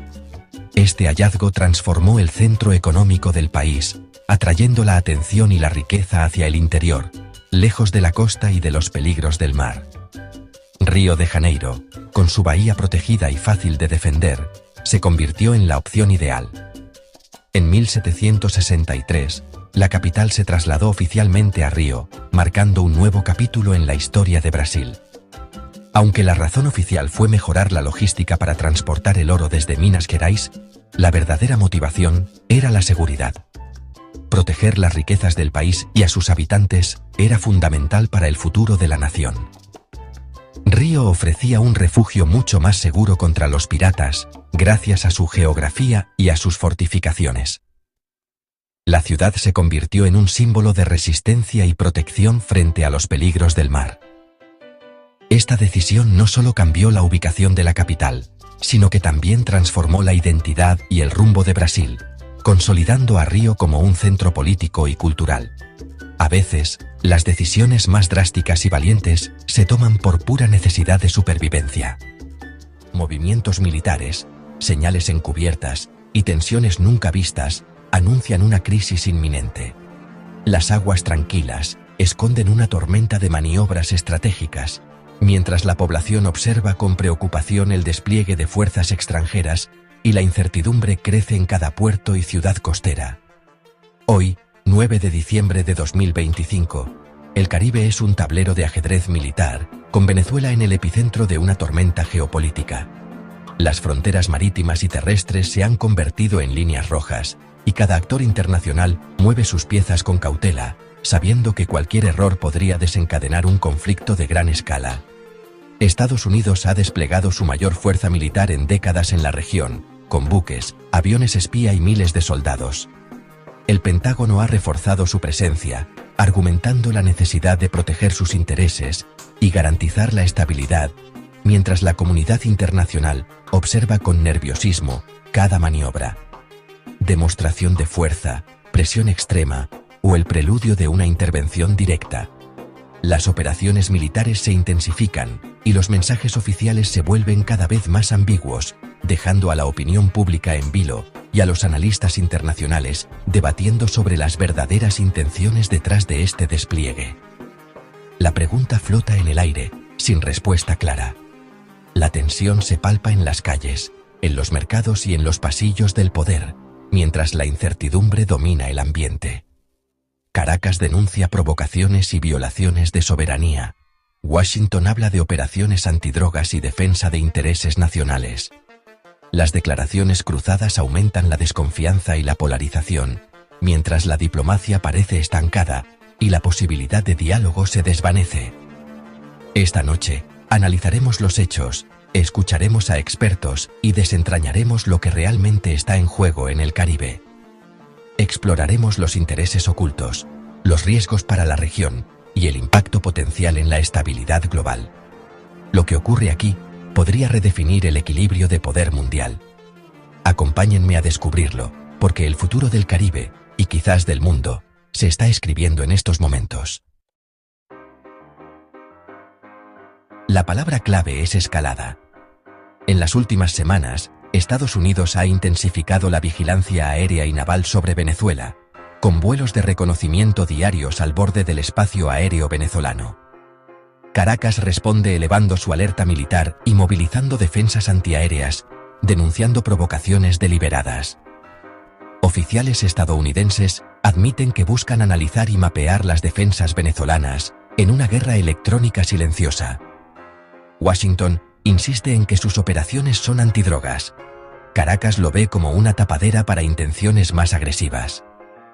Este hallazgo transformó el centro económico del país, atrayendo la atención y la riqueza hacia el interior, lejos de la costa y de los peligros del mar. Río de Janeiro, con su bahía protegida y fácil de defender, se convirtió en la opción ideal. En 1763, la capital se trasladó oficialmente a Río, marcando un nuevo capítulo en la historia de Brasil. Aunque la razón oficial fue mejorar la logística para transportar el oro desde Minas Gerais, la verdadera motivación era la seguridad. Proteger las riquezas del país y a sus habitantes era fundamental para el futuro de la nación. Río ofrecía un refugio mucho más seguro contra los piratas, gracias a su geografía y a sus fortificaciones. La ciudad se convirtió en un símbolo de resistencia y protección frente a los peligros del mar. Esta decisión no solo cambió la ubicación de la capital, sino que también transformó la identidad y el rumbo de Brasil, consolidando a Río como un centro político y cultural. A veces, las decisiones más drásticas y valientes se toman por pura necesidad de supervivencia. Movimientos militares, señales encubiertas y tensiones nunca vistas anuncian una crisis inminente. Las aguas tranquilas esconden una tormenta de maniobras estratégicas, mientras la población observa con preocupación el despliegue de fuerzas extranjeras y la incertidumbre crece en cada puerto y ciudad costera. Hoy, 9 de diciembre de 2025, el Caribe es un tablero de ajedrez militar, con Venezuela en el epicentro de una tormenta geopolítica. Las fronteras marítimas y terrestres se han convertido en líneas rojas, y cada actor internacional mueve sus piezas con cautela, sabiendo que cualquier error podría desencadenar un conflicto de gran escala. Estados Unidos ha desplegado su mayor fuerza militar en décadas en la región, con buques, aviones espía y miles de soldados. El Pentágono ha reforzado su presencia, argumentando la necesidad de proteger sus intereses y garantizar la estabilidad, mientras la comunidad internacional observa con nerviosismo cada maniobra. Demostración de fuerza, presión extrema o el preludio de una intervención directa. Las operaciones militares se intensifican y los mensajes oficiales se vuelven cada vez más ambiguos, dejando a la opinión pública en vilo y a los analistas internacionales debatiendo sobre las verdaderas intenciones detrás de este despliegue. La pregunta flota en el aire, sin respuesta clara. La tensión se palpa en las calles, en los mercados y en los pasillos del poder, mientras la incertidumbre domina el ambiente. Caracas denuncia provocaciones y violaciones de soberanía. Washington habla de operaciones antidrogas y defensa de intereses nacionales. Las declaraciones cruzadas aumentan la desconfianza y la polarización, mientras la diplomacia parece estancada y la posibilidad de diálogo se desvanece. Esta noche, analizaremos los hechos, escucharemos a expertos y desentrañaremos lo que realmente está en juego en el Caribe. Exploraremos los intereses ocultos, los riesgos para la región y el impacto potencial en la estabilidad global. Lo que ocurre aquí podría redefinir el equilibrio de poder mundial. Acompáñenme a descubrirlo, porque el futuro del Caribe, y quizás del mundo, se está escribiendo en estos momentos. La palabra clave es escalada. En las últimas semanas, Estados Unidos ha intensificado la vigilancia aérea y naval sobre Venezuela, con vuelos de reconocimiento diarios al borde del espacio aéreo venezolano. Caracas responde elevando su alerta militar y movilizando defensas antiaéreas, denunciando provocaciones deliberadas. Oficiales estadounidenses admiten que buscan analizar y mapear las defensas venezolanas en una guerra electrónica silenciosa. Washington insiste en que sus operaciones son antidrogas. Caracas lo ve como una tapadera para intenciones más agresivas.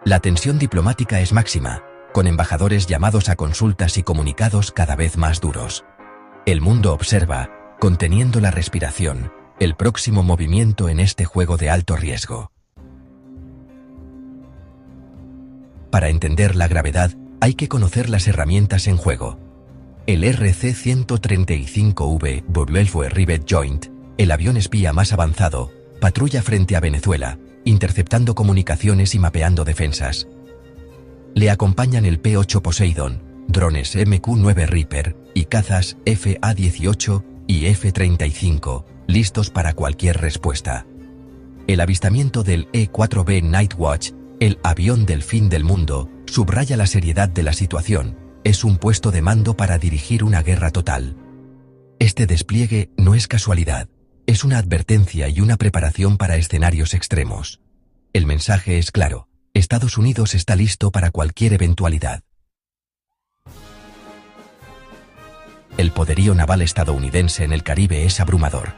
La tensión diplomática es máxima, con embajadores llamados a consultas y comunicados cada vez más duros. El mundo observa, conteniendo la respiración, el próximo movimiento en este juego de alto riesgo. Para entender la gravedad, hay que conocer las herramientas en juego. El RC-135V Volvo Rivet Joint, el avión espía más avanzado, patrulla frente a Venezuela, interceptando comunicaciones y mapeando defensas. Le acompañan el P-8 Poseidon, drones MQ-9 Reaper y cazas FA-18 y F-35, listos para cualquier respuesta. El avistamiento del E-4B Nightwatch, el avión del fin del mundo, subraya la seriedad de la situación. Es un puesto de mando para dirigir una guerra total. Este despliegue no es casualidad, es una advertencia y una preparación para escenarios extremos. El mensaje es claro: Estados Unidos está listo para cualquier eventualidad. El poderío naval estadounidense en el Caribe es abrumador.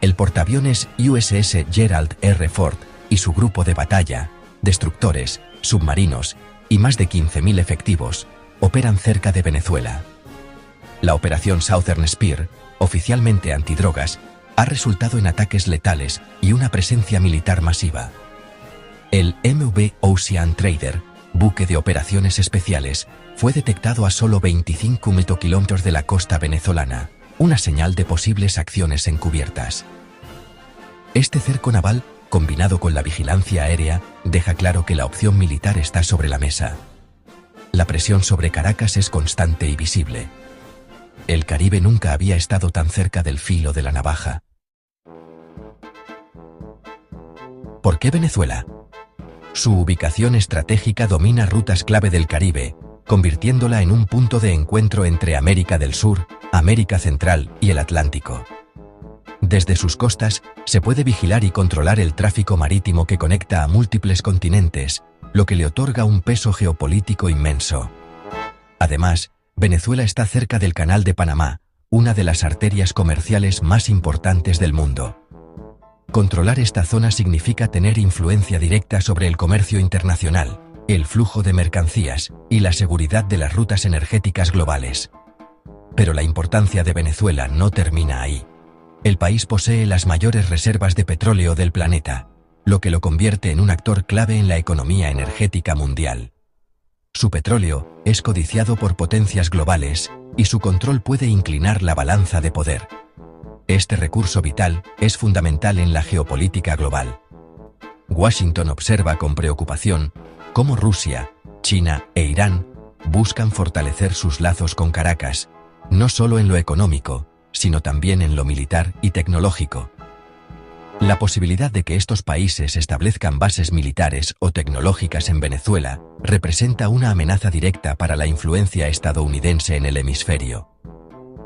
El portaaviones USS Gerald R. Ford y su grupo de batalla, destructores, submarinos y más de 15.000 efectivos, operan cerca de Venezuela. La operación Southern Spear, oficialmente antidrogas, ha resultado en ataques letales y una presencia militar masiva. El MV Ocean Trader, buque de operaciones especiales, fue detectado a solo 25 kilómetros de la costa venezolana, una señal de posibles acciones encubiertas. Este cerco naval, combinado con la vigilancia aérea, deja claro que la opción militar está sobre la mesa. La presión sobre Caracas es constante y visible. El Caribe nunca había estado tan cerca del filo de la navaja. ¿Por qué Venezuela? Su ubicación estratégica domina rutas clave del Caribe, convirtiéndola en un punto de encuentro entre América del Sur, América Central y el Atlántico. Desde sus costas, se puede vigilar y controlar el tráfico marítimo que conecta a múltiples continentes, lo que le otorga un peso geopolítico inmenso. Además, Venezuela está cerca del Canal de Panamá, una de las arterias comerciales más importantes del mundo. Controlar esta zona significa tener influencia directa sobre el comercio internacional, el flujo de mercancías y la seguridad de las rutas energéticas globales. Pero la importancia de Venezuela no termina ahí. El país posee las mayores reservas de petróleo del planeta, lo que lo convierte en un actor clave en la economía energética mundial. Su petróleo es codiciado por potencias globales y su control puede inclinar la balanza de poder. Este recurso vital es fundamental en la geopolítica global. Washington observa con preocupación cómo Rusia, China e Irán buscan fortalecer sus lazos con Caracas, no solo en lo económico, sino también en lo militar y tecnológico. La posibilidad de que estos países establezcan bases militares o tecnológicas en Venezuela representa una amenaza directa para la influencia estadounidense en el hemisferio.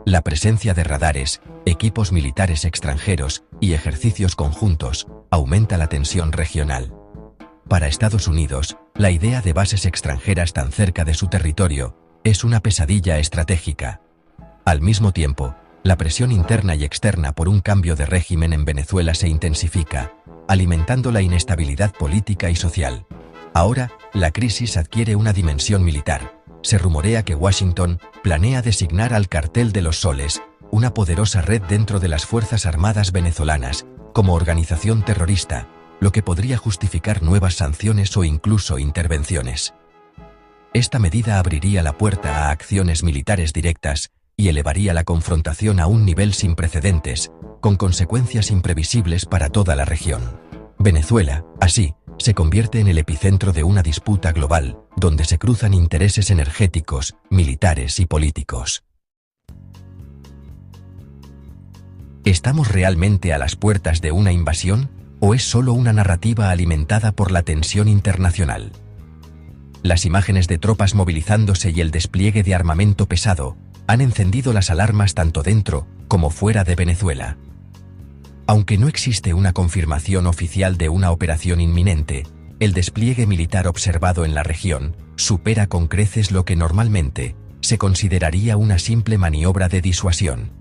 La presencia de radares, equipos militares extranjeros y ejercicios conjuntos aumenta la tensión regional. Para Estados Unidos, la idea de bases extranjeras tan cerca de su territorio es una pesadilla estratégica. Al mismo tiempo, la presión interna y externa por un cambio de régimen en Venezuela se intensifica, alimentando la inestabilidad política y social. Ahora, la crisis adquiere una dimensión militar. Se rumorea que Washington planea designar al Cartel de los Soles, una poderosa red dentro de las Fuerzas Armadas venezolanas, como organización terrorista, lo que podría justificar nuevas sanciones o incluso intervenciones. Esta medida abriría la puerta a acciones militares directas y elevaría la confrontación a un nivel sin precedentes, con consecuencias imprevisibles para toda la región. Venezuela, así, se convierte en el epicentro de una disputa global, donde se cruzan intereses energéticos, militares y políticos. ¿Estamos realmente a las puertas de una invasión, o es solo una narrativa alimentada por la tensión internacional? Las imágenes de tropas movilizándose y el despliegue de armamento pesado han encendido las alarmas tanto dentro como fuera de Venezuela. Aunque no existe una confirmación oficial de una operación inminente, el despliegue militar observado en la región supera con creces lo que normalmente se consideraría una simple maniobra de disuasión.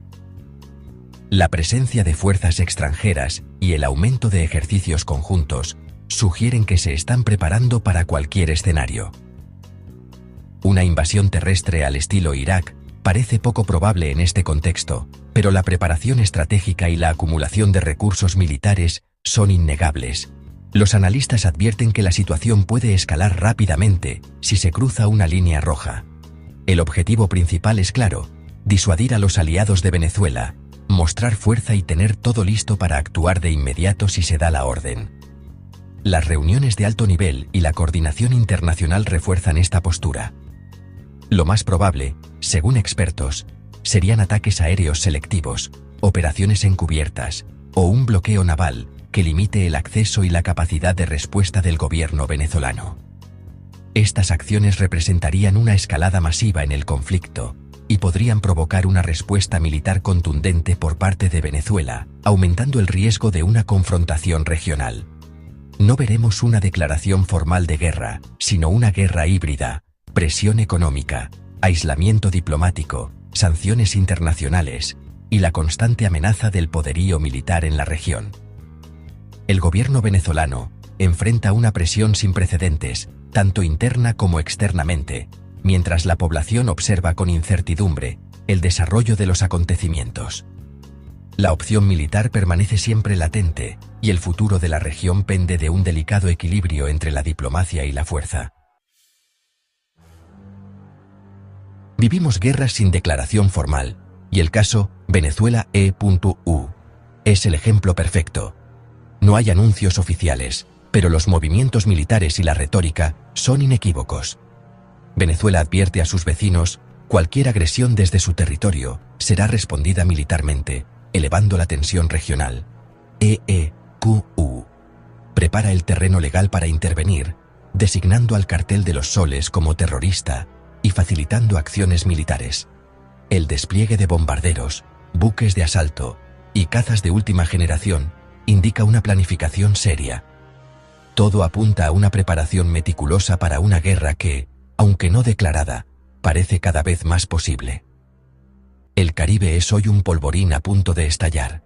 La presencia de fuerzas extranjeras y el aumento de ejercicios conjuntos sugieren que se están preparando para cualquier escenario. Una invasión terrestre al estilo Irak parece poco probable en este contexto, pero la preparación estratégica y la acumulación de recursos militares son innegables. Los analistas advierten que la situación puede escalar rápidamente si se cruza una línea roja. El objetivo principal es claro: disuadir a los aliados de Venezuela, mostrar fuerza y tener todo listo para actuar de inmediato si se da la orden. Las reuniones de alto nivel y la coordinación internacional refuerzan esta postura. Lo más probable, según expertos, serían ataques aéreos selectivos, operaciones encubiertas o un bloqueo naval que limite el acceso y la capacidad de respuesta del gobierno venezolano. Estas acciones representarían una escalada masiva en el conflicto y podrían provocar una respuesta militar contundente por parte de Venezuela, aumentando el riesgo de una confrontación regional. No veremos una declaración formal de guerra, sino una guerra híbrida: presión económica, aislamiento diplomático, sanciones internacionales y la constante amenaza del poderío militar en la región. El gobierno venezolano enfrenta una presión sin precedentes, tanto interna como externamente, mientras la población observa con incertidumbre el desarrollo de los acontecimientos. La opción militar permanece siempre latente, y el futuro de la región pende de un delicado equilibrio entre la diplomacia y la fuerza. Vivimos guerras sin declaración formal, y el caso Venezuela E.U. es el ejemplo perfecto. No hay anuncios oficiales, pero los movimientos militares y la retórica son inequívocos. Venezuela advierte a sus vecinos: cualquier agresión desde su territorio será respondida militarmente, elevando la tensión regional. EEQU prepara el terreno legal para intervenir, designando al Cartel de los Soles como terrorista y facilitando acciones militares. El despliegue de bombarderos, buques de asalto y cazas de última generación indica una planificación seria. Todo apunta a una preparación meticulosa para una guerra que, aunque no declarada, parece cada vez más posible. El Caribe es hoy un polvorín a punto de estallar.